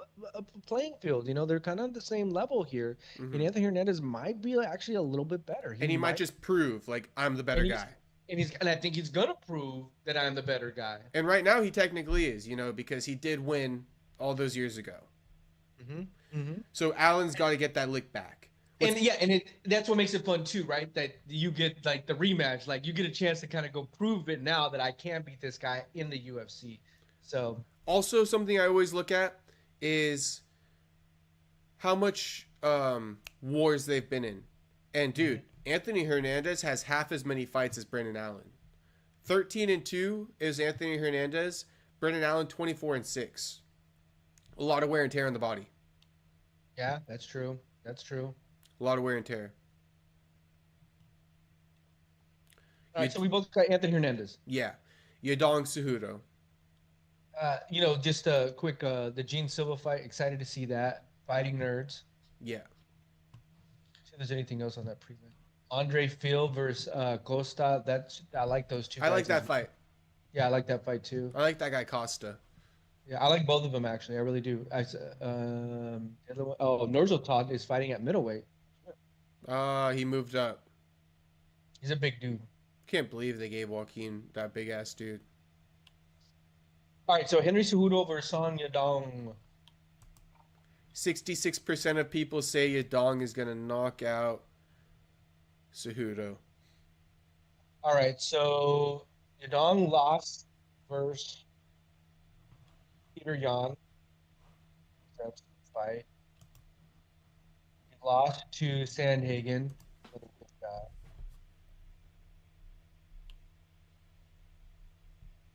playing field. They're kind of on the same level here. Mm-hmm. And Anthony Hernandez might be actually a little bit better. He might just prove, like, I'm the better guy. And I think he's going to prove that I'm the better guy. And right now he technically is, because he did win all those years ago. Mm-hmm. Mm-hmm. So Allen's got to get that lick back. That's what makes it fun too, right? That you get like the rematch, like you get a chance to kind of go prove it now that I can beat this guy in the UFC. So also something I always look at is how much wars they've been in. And dude, Anthony Hernandez has half as many fights as Brendan Allen. 13-2 is Anthony Hernandez. Brendan Allen 24-6. A lot of wear and tear on the body. Yeah, that's true. That's true. A lot of wear and tear. All right, so we both got Anthony Hernandez. Yeah. Yadong Cejudo. Just a quick, the Gene Silva fight. Excited to see that. Fighting nerds. Yeah. See if there's anything else on that preview. Andre Phil versus Costa. I like those two. I like that fight. Yeah, I like that fight too. I like that guy Costa. Yeah, I like both of them actually. I really do. Nursultan is fighting at middleweight. He moved up. He's a big dude. Can't believe they gave Joaquin that big ass dude. All right, so Henry Cejudo versus Song Yadong. 66% of people say Yadong is gonna knock out Cejudo. All right, so Yadong lost versus Peter Yan. That's the fight. He lost to Sandhagen.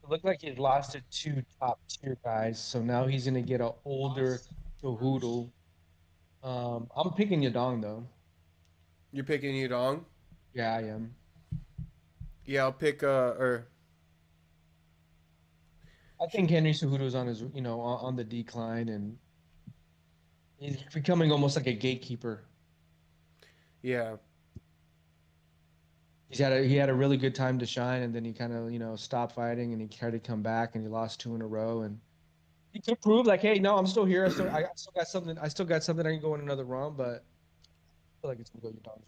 It looked like he lost to two top tier guys, so now he's gonna get an older Cejudo. I'm picking Yadong though. You're picking Yadong? Yeah, I am. Yeah, I'll pick I think Henry Cejudo's on his, on the decline, and he's becoming almost like a gatekeeper. Yeah. He had a really good time to shine, and then he kind of, stopped fighting, and he tried to come back, and he lost 2 in a row, and he could prove like, hey, no, I'm still here. I still got something. I still got something. I can go in another round, but I feel like it's gonna go Yadong.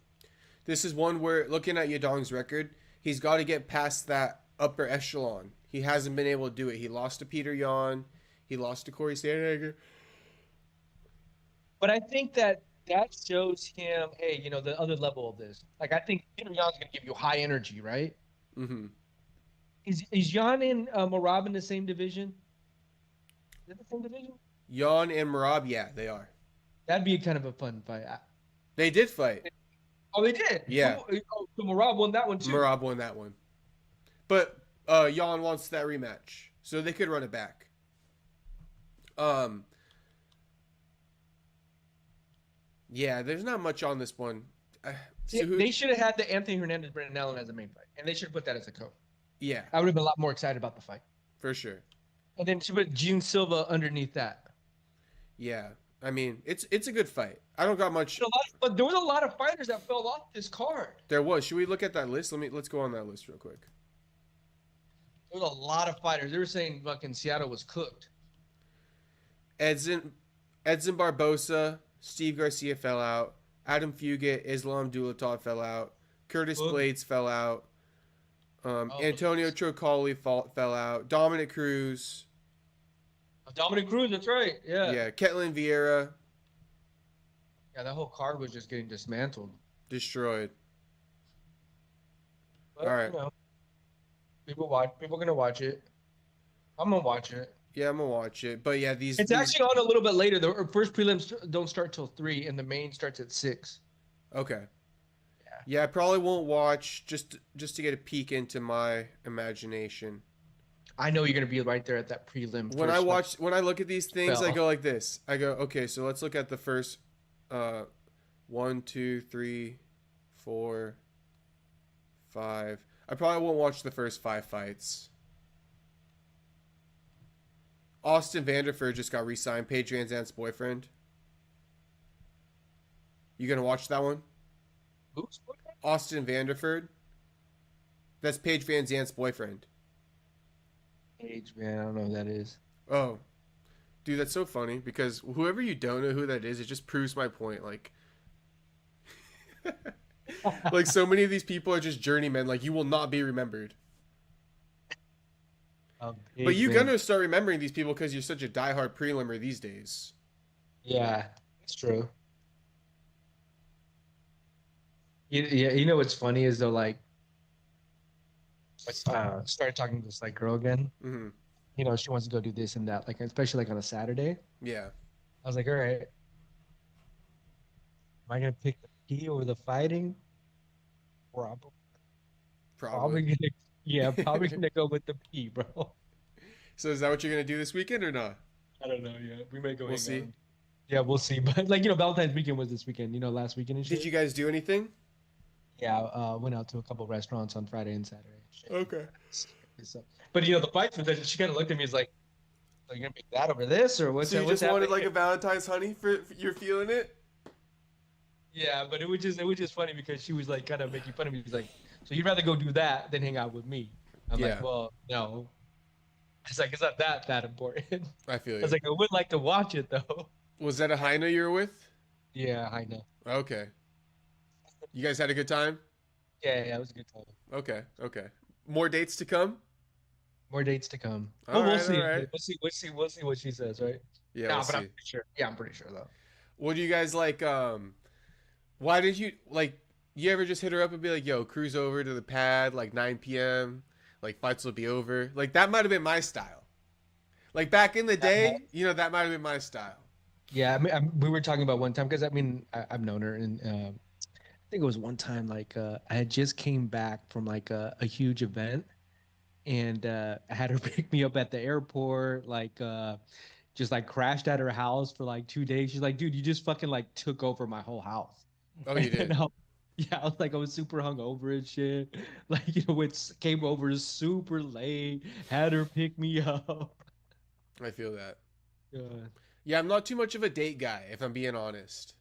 This is one where, looking at Yadong's record, he's got to get past that upper echelon. He hasn't been able to do it. He lost to Peter Yan. He lost to Corey Sandhagen. But I think that shows him, hey, the other level of this. Like, I think Peter Yan's going to give you high energy, right? Mm-hmm. Is Yan and Merab in the same division? Is it the same division? Yan and Merab, yeah, they are. That'd be kind of a fun fight. They did fight. Oh, they did? Yeah. So Merab won that one, too? Merab won that one. But Yan wants that rematch, so they could run it back. Yeah, there's not much on this one. They should have had the Anthony Hernandez Brendan Allen as the main fight, and they should have put that as a co. Yeah, I would have been a lot more excited about the fight for sure. And then to put Gene Silva underneath that. Yeah, I mean it's a good fight. I don't got much. But there was a lot of fighters that fell off this card. There was. Should we look at that list? Let's go on that list real quick. There was a lot of fighters. They were saying fucking Seattle was cooked. Edson Barbosa, Steve Garcia fell out. Adam Fugit, Islam Dulatov fell out. Curtis Blades fell out. Antonio Trocoli fell out. Dominic Cruz. Dominic Cruz, that's right. Yeah. Yeah. Ketlin Vieira. Yeah, that whole card was just getting dismantled. Destroyed. But, all right. People are gonna watch it. I'm gonna watch it. Yeah, I'm gonna watch it. But yeah, it's actually on a little bit later. The first prelims don't start till 3, and the main starts at 6. Okay. Yeah, I probably won't watch just to get a peek into my imagination. I know you're gonna be right there at that prelim. When I look at these things, I go like this. I go, okay, so let's look at the first 1, 2, 3, 4, 5. I probably won't watch the first 5 fights. Austin Vanderford just got re-signed, Paige Van Zandt's boyfriend. You gonna watch that one? Who's boyfriend? Austin Vanderford. That's Paige Van Zandt's boyfriend. Paige, man, I don't know who that is. Oh, dude, that's so funny because whoever you don't know who that is, it just proves my point. Like, like so many of these people are just journeymen. Like, you will not be remembered. But you're gonna start remembering these people because you're such a diehard prelimer these days. Yeah, it's true. Yeah, you know what's funny is though, like, I started talking to this like girl again. Mm-hmm. You know, she wants to go do this and that, like especially like on a Saturday. Yeah. I was like, all right, am I gonna pick the pee over the fighting? Probably gonna, yeah, probably gonna go with the pee, bro. So is that what you're gonna do this weekend or not? I don't know yet. We may go. We'll see. Yeah, we'll see. But like, you know, Valentine's weekend was this weekend. You know, last weekend and shit. Did you guys do anything? Yeah, went out to a couple restaurants on Friday and Saturday. Okay. But you know, the fight for that, she kind of looked at me as like, "Are you gonna make that over this or what's?" So you just wanted like a Valentine's honey for you're feeling it? Yeah, but it was just funny because she was like kind of making fun of me. She's like, "So you'd rather go do that than hang out with me?" I'm like, "Well, no." It's like it's not that important. I feel you. I was like, I would like to watch it though. Was that a Heina you were with? Yeah, Heina. Okay. You guys had a good time? Yeah, it was a good time. Okay. More dates to come? More dates to come. We'll see. Right. We'll see what she says, right? Yeah, no, we'll but see. I'm pretty sure. Yeah, I'm pretty sure though. What do you guys like? Why did you like? You ever just hit her up and be like, "Yo, cruise over to the pad like 9 p.m. Like fights will be over." Like that might have been my style. Like back in the day, you know, that might have been my style. Yeah, I mean, we were talking about one time because I mean I've known her and I think it was one time like I had just came back from like a huge event and I had her pick me up at the airport, like just like crashed at her house for like 2 days. She's like, dude, you just fucking like took over my whole house. Oh, you did? Yeah, I was like, I was super hungover and shit. Like, you know, it came over super late, had her pick me up. I feel that. Yeah. Yeah, I'm not too much of a date guy, if I'm being honest.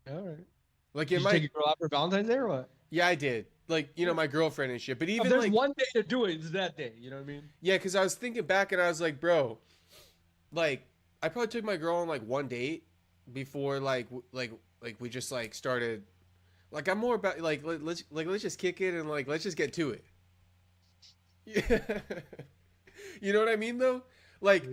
All right. Like, did you take a girl out for Valentine's Day or what? Yeah, I did. Like, you know, my girlfriend and shit. But even there's like one day to do it, it's that day. You know what I mean? Yeah, because I was thinking back and I was like, bro, like, I probably took my girl on like one date before like we just like started. Like, I'm more about like let's just kick it and like let's just get to it. Yeah. You know what I mean though? Like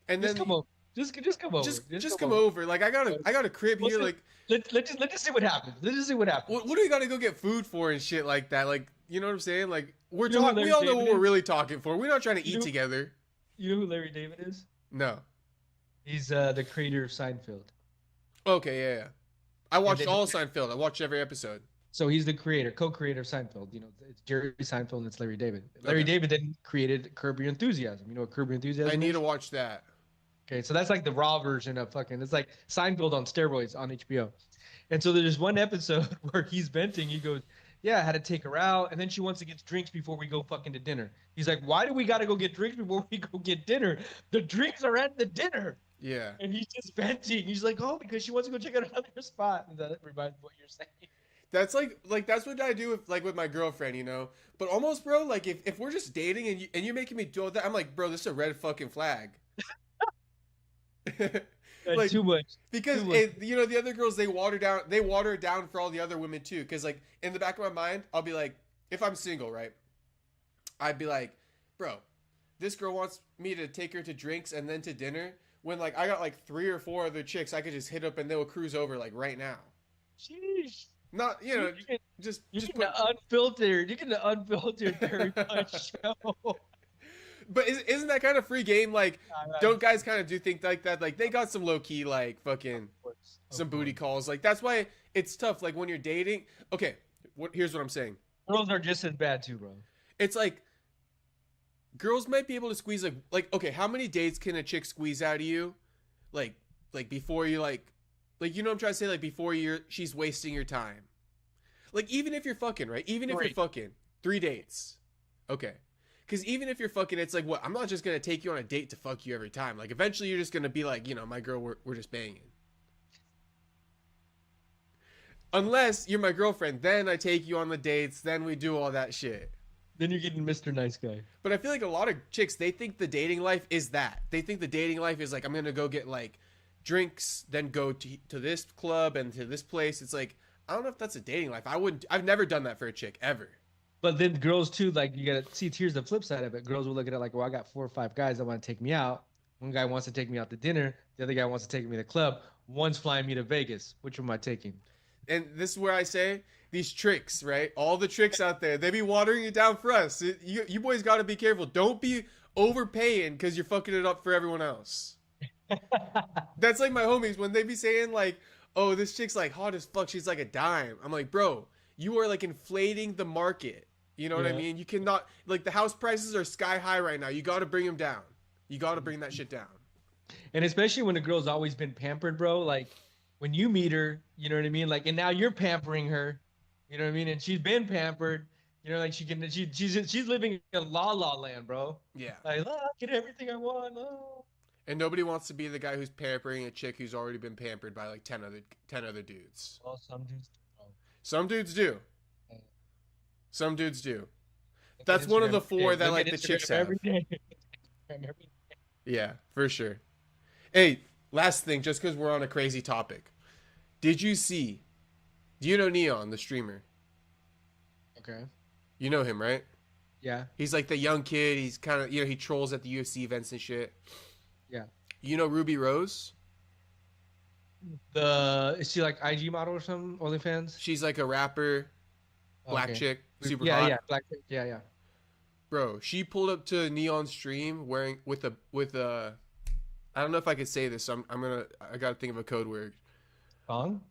and just then come over. Just come over. Just come over. Like I got a crib here. Like let's just see what happens. Let's just see what happens. What do we got to go get food for and shit like that? Like, you know what I'm saying? Like we're talking. We all know what we're really talking for. We're not trying to eat together. You know who Larry David is? No. He's the creator of Seinfeld. Okay, yeah. I watched all Seinfeld. I watched every episode. So he's the co-creator of Seinfeld. You know, it's Jerry Seinfeld and it's Larry David. Larry David then created Curb Your Enthusiasm. You know what Curb Your Enthusiasm is? I need to watch that. Okay, so that's like the raw version of fucking. It's like Seinfeld on steroids on HBO. And so there's one episode where he's venting. He goes, "Yeah, I had to take her out, and then she wants to get drinks before we go fucking to dinner." He's like, "Why do we got to go get drinks before we go get dinner? The drinks are at the dinner." Yeah. And he's just venting. He's like, "Oh, because she wants to go check out another spot." And that reminds me of what you're saying. That's like that's what I do with my girlfriend, you know. But almost, bro, like if we're just dating and you're making me do that, I'm like, bro, this is a red fucking flag. Like, too much. Because you know, the other girls, they water it down for all the other women too. Because like in the back of my mind, I'll be like, if I'm single, right, I'd be like, bro, this girl wants me to take her to drinks and then to dinner, when like I got like 3 or 4 other chicks I could just hit up and they'll cruise over like right now. Sheesh. Not, you know, you just can unfiltered. You can unfiltered Terry Punch show. But isn't that kind of free game? Like, don't guys kind of do think like that? Like, they got some low key, like, fucking, some booty calls. Like, that's why it's tough. Like, when you're dating. Okay, here's what I'm saying. Girls are just as bad too, bro. It's like, girls might be able to squeeze okay, how many dates can a chick squeeze out of you? Like before you you know what I'm trying to say? Like before she's wasting your time. Like even if you're fucking, right? Even if you're fucking, 3 dates. Okay. Because even if you're fucking, it's like, what? I'm not just going to take you on a date to fuck you every time. Like eventually you're just going to be like, you know, my girl, we're just banging. Unless you're my girlfriend, then I take you on the dates, then we do all that shit. Then you're getting Mr. Nice Guy. But I feel like a lot of chicks, they think the dating life is that. They think the dating life is like, I'm going to go get like drinks, then go to this club and to this place. It's like, I don't know if that's a dating life. I've never done that for a chick ever. But then girls too, like you gotta see, here's the flip side of it. Girls will look at it like, well, I got 4 or 5 guys that want to take me out. One guy wants to take me out to dinner. The other guy wants to take me to the club. One's flying me to Vegas. Which one am I taking? And this is where I say these tricks, right? All the tricks out there, they be watering it down for us. You boys got to be careful. Don't be overpaying because you're fucking it up for everyone else. That's like my homies when they be saying like, oh, this chick's like hot as fuck. She's like a dime. I'm like, bro, you are like inflating the market. You know what I mean? You cannot, like the house prices are sky high right now. You got to bring them down. You got to bring that shit down. And especially when a girl's always been pampered, bro. Like when you meet her, you know what I mean? Like, and now you're pampering her, you know what I mean? And she's been pampered, you know, like she's living in la la land, bro. Yeah. Like, oh, I get everything I want. Oh. And nobody wants to be the guy who's pampering a chick who's already been pampered by like 10 other dudes. Well, some dudes do. Some dudes do. Some dudes do. That's one of the 4 that like the chicks have. Every day. Yeah, for sure. Hey, last thing, just because we're on a crazy topic. Do you know Neon, the streamer? Okay. You know him, right? Yeah. He's like the young kid. He's kind of, he trolls at the UFC events and shit. Yeah. You know Ruby Rose? Is she like IG model or something? OnlyFans? She's like a rapper, black chick, super yeah, hot. Yeah, black chick. Yeah. Bro, she pulled up to Neon's stream wearing with a I don't know if I could say this, so I gotta think of a code word.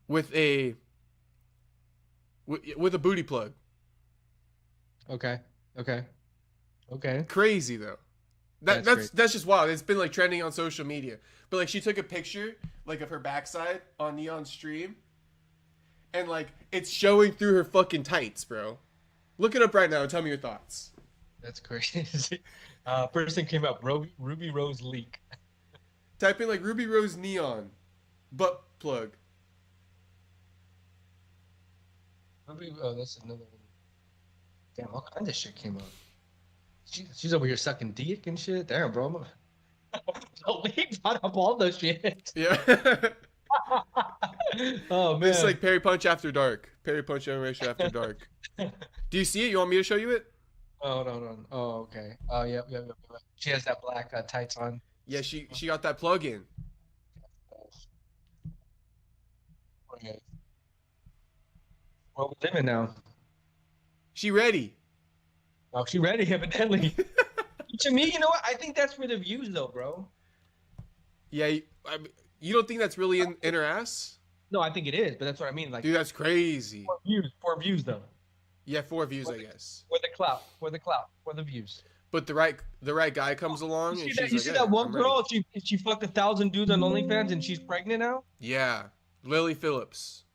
With a booty plug. Okay. Crazy though. That's just wild. It's been like trending on social media. But like she took a picture like of her backside on Neon's stream, and like it's showing through her fucking tights, bro. Look it up right now and tell me your thoughts. That's crazy. First thing came up, Ruby Rose leak. Type in like Ruby Rose Neon butt plug. That's another one. Damn, all kinds of shit came up. She's over here sucking dick and shit. Damn, bro. The leak brought up all the shit. Yeah. Oh man. It's like Parry Punch After Dark. Parry Punch Generation After Dark. Do you see it? You want me to show you it? Oh no. Oh okay. Oh yeah. She has that black tights on. Yeah, she got that plug in. Okay. Well, we're living now. She ready. Oh, she ready, evidently. To me, you know what? I think that's for the views, though, bro. Yeah, you don't think that's really in her ass? No, I think it is, but that's what I mean. Like, dude, that's crazy. 4 views, though. Yeah, 4 views, I guess. For the clout, for the views. But the right guy comes along, you and see she's that, like, that one girl? She fucked 1,000 dudes on OnlyFans, and she's pregnant now. Yeah, Lily Phillips.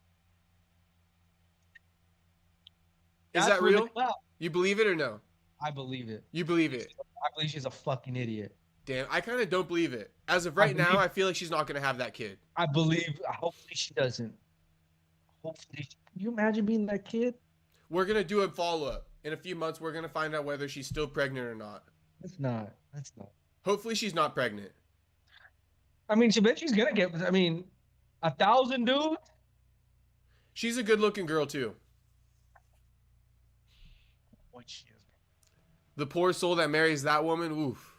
Is that real? You believe it or no? I believe it. You believe it? I believe she's a fucking idiot. Damn, I kind of don't believe it. As of right now, I feel like she's not going to have that kid. I believe. Hopefully she doesn't. Hopefully. Can you imagine being that kid? We're going to do a follow-up. In a few months, we're going to find out whether she's still pregnant or not. That's not. Hopefully she's not pregnant. I mean, she's going to get, 1,000 dudes? She's a good-looking girl, too. What she is. The poor soul that marries that woman, oof.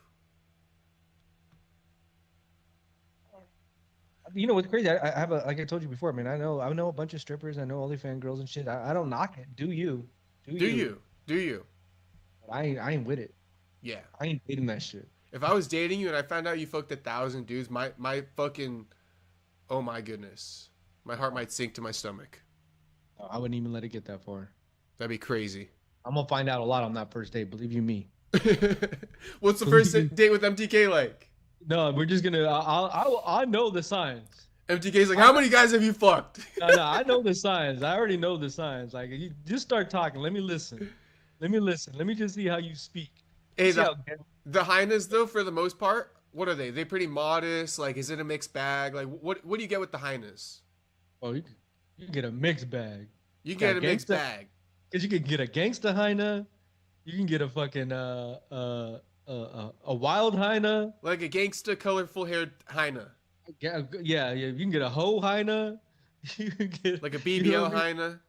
You know what's crazy? I have like I told you before, man. I know a bunch of strippers. I know OnlyFans girls and shit. I don't knock it. Do you? Do you? But I ain't with it. Yeah. I ain't dating that shit. If I was dating you and I found out you fucked 1,000 dudes, my fucking, oh my goodness, my heart might sink to my stomach. I wouldn't even let it get that far. That'd be crazy. I'm gonna find out a lot on that first date. Believe you me. What's the first date with MTK like? No, we're just gonna. I know the signs. MTK's like, how many guys have you fucked? No, I know the signs. I already know the signs. Like, you just start talking. Let me listen. Let me just see how you speak. Hey, the hyenas though, for the most part, what are they? They pretty modest. Like, is it a mixed bag? Like, what do you get with the hyenas? Oh, you get a mixed bag. You get a mixed bag. Cause you can get a gangsta hyena. You can get a fucking a wild hyena. Like a gangsta, colorful haired hyena. Yeah. You can get a hoe hyena. You can get like a BBL hyena.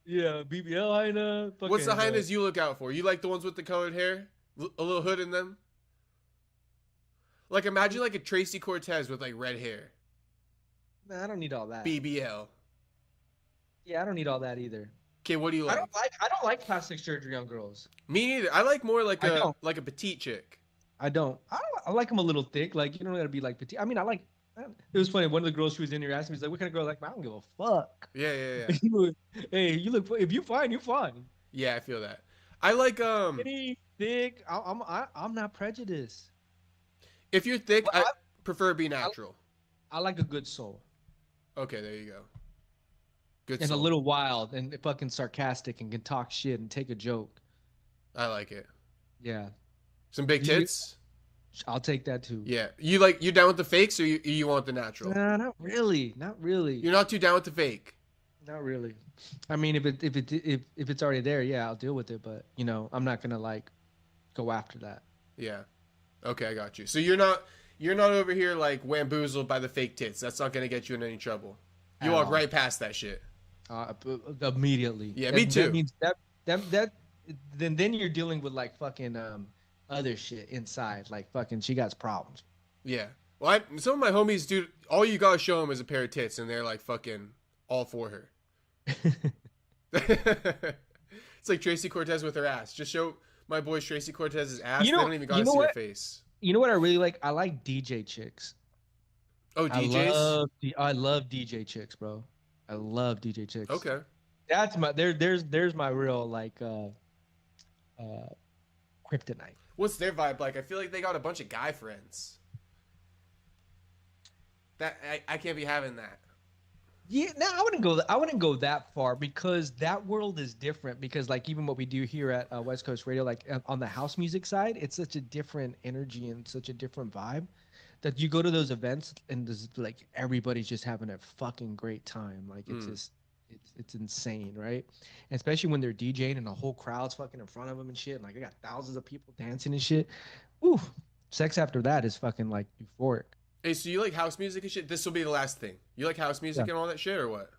Yeah, BBL hyena. What's the hyenas you look out for? You like the ones with the colored hair? A little hood in them? Like, imagine like a Tracy Cortez with like red hair. Nah, I don't need all that. BBL. Yeah, I don't need all that either. Okay, what do you like? I don't like plastic surgery on girls. Me neither. I like more like a petite chick. I like them a little thick. Like, you don't gotta be like petite. I mean, it was funny. One of the girls who was in here asked me, "He's like, what kind of girl?" Like, I don't give a fuck. Yeah. Hey, you look. If you fine, you fine. Yeah, I feel that. I like Skinny, thick. I'm not prejudiced. If you're thick, I prefer to be natural. I like a good soul. Okay, there you go. Good and soul. A little wild and fucking sarcastic and can talk shit and take a joke. I like it. Yeah. Some big tits. I'll take that too. Yeah. You down with the fakes or you want the natural? Nah, not really. You're not too down with the fake. Not really. I mean, if it's already there, yeah, I'll deal with it. But I'm not gonna like go after that. Yeah. Okay, I got you. So you're not over here like wamboozled by the fake tits. That's not gonna get you in any trouble. You walk right past that shit. Immediately. Yeah, me too. That means that then you're dealing with like fucking other shit inside. Like fucking she got problems. Yeah. Well, some of my homies, dude, all you gotta show them is a pair of tits, and they're like fucking all for her. It's like Tracy Cortez with her ass. Just show my boy Tracy Cortez's ass. They don't even gotta see her face. You know what I really like? I like DJ chicks. Oh, DJs? I love DJ chicks, bro. I love DJ chicks. Okay. That's my there's my real like kryptonite. What's their vibe like? I feel like they got a bunch of guy friends. That I can't be having that. Yeah, no, I wouldn't go that far because that world is different. Because like even what we do here at West Coast Radio, like on the house music side, it's such a different energy and such a different vibe that you go to those events and there's like everybody's just having a fucking great time. Like it's just it's insane, right? And especially when they're DJing and the whole crowd's fucking in front of them and shit. And like I got thousands of people dancing and shit. Ooh, sex after that is fucking like euphoric. Hey, so you like house music and shit? This will be the last thing. You like house music and all that shit, or what?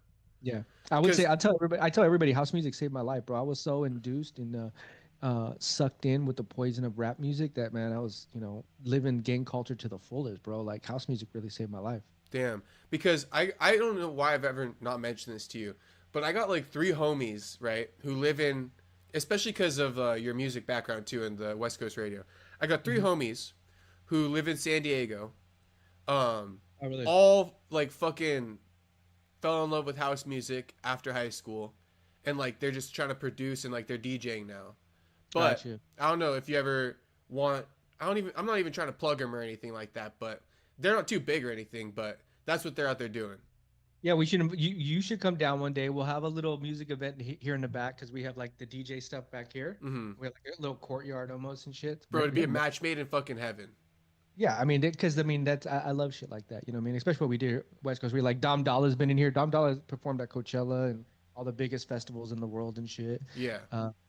Yeah, I would say I tell everybody house music saved my life, bro. I was so induced and sucked in with the poison of rap music that, man, I was living gang culture to the fullest, bro. Like house music really saved my life. Damn, because I don't know why I've ever not mentioned this to you, but I got like 3 homies, right, who live in, especially because of your music background too in the West Coast Radio. I got 3 homies who live in San Diego. Really? All like fucking fell in love with house music after high school, and like they're just trying to produce and like they're DJing now. But I don't know if you ever want. I'm not even trying to plug them or anything like that. But they're not too big or anything. But that's what they're out there doing. Yeah, we should. You should come down one day. We'll have a little music event here in the back because we have like the DJ stuff back here. Mm-hmm. We have like a little courtyard almost and shit. Bro, it'd be a match made in fucking heaven. Yeah, I mean, that's I love shit like that. You know what I mean? Especially what we do here at West Coast. We like Dom Dolla's been in here. Dom Dollar performed at Coachella and all the biggest festivals in the world and shit. Yeah.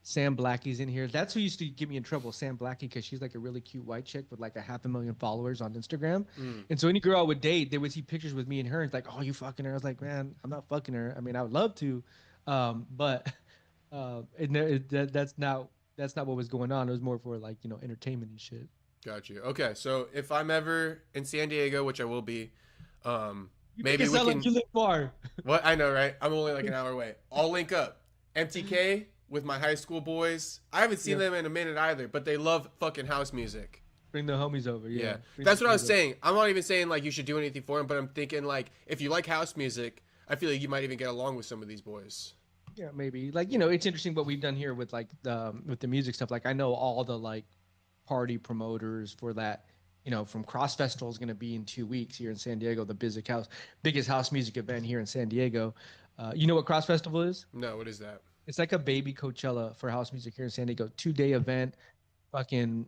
Sam Blackie's in here. That's who used to get me in trouble, Sam Blackie, because she's like a really cute white chick with like 500,000 followers on Instagram. And so any girl I would date, they would see pictures with me and her. And it's like, oh, you fucking her? I was like, man, I'm not fucking her. I mean, I would love to, but that's not what was going on. It was more for like entertainment and shit. Got you. Okay, so if I'm ever in San Diego, which I will be, maybe we can. You live far. What? I know, right? I'm only like an hour away. I'll link up. MTK with my high school boys. I haven't seen them in a minute either, but they love fucking house music. Bring the homies over. Yeah. That's what I was saying. I'm not even saying like you should do anything for them, but I'm thinking like if you like house music, I feel like you might even get along with some of these boys. Yeah, maybe. Like it's interesting what we've done here with like with the music stuff. Like I know all the like party promoters for that. From Cross Festival is going to be in 2 weeks here in San Diego, the biggest house music event here in San Diego. You know what Cross Festival is? No, what is that? It's like a baby Coachella for house music here in San Diego. 2-day event, fucking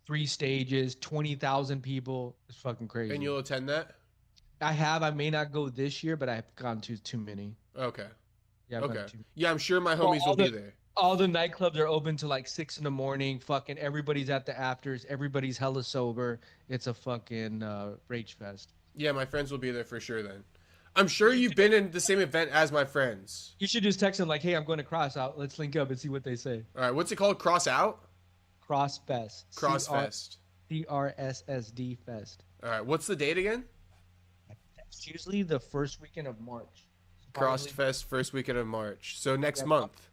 3 stages, 20,000 people. It's fucking crazy. And you'll attend that? I may not go this year, but I've gone to too many. Okay. Yeah. Okay. Yeah, I'm sure my homies will be there. All the nightclubs are open to like 6 a.m. Fucking everybody's at the afters. Everybody's hella sober. It's a fucking rage fest. Yeah, my friends will be there for sure then. I'm sure you've been in the same event as my friends. You should just text them like, hey, I'm going to Cross Out. Let's link up and see what they say. All right. What's it called? Cross Out? Cross Fest. Cross Fest. CRSSD Fest. All right. What's the date again? It's usually the first weekend of March. Cross Fest, first weekend of March. So next month.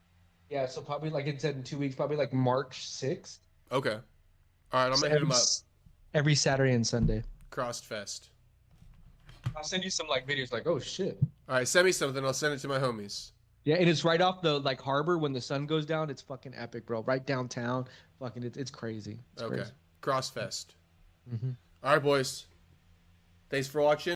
Yeah, so probably like it said in 2 weeks, probably like March 6th. Okay. All right, I'm going to hit him up. Every Saturday and Sunday. Cross Fest. I'll send you some like videos like, oh shit. All right, send me something. I'll send it to my homies. Yeah, and it's right off the like harbor when the sun goes down. It's fucking epic, bro. Right downtown. Fucking it's crazy. It's okay. crazy. Cross Fest. Mm-hmm. All right, boys. Thanks for watching.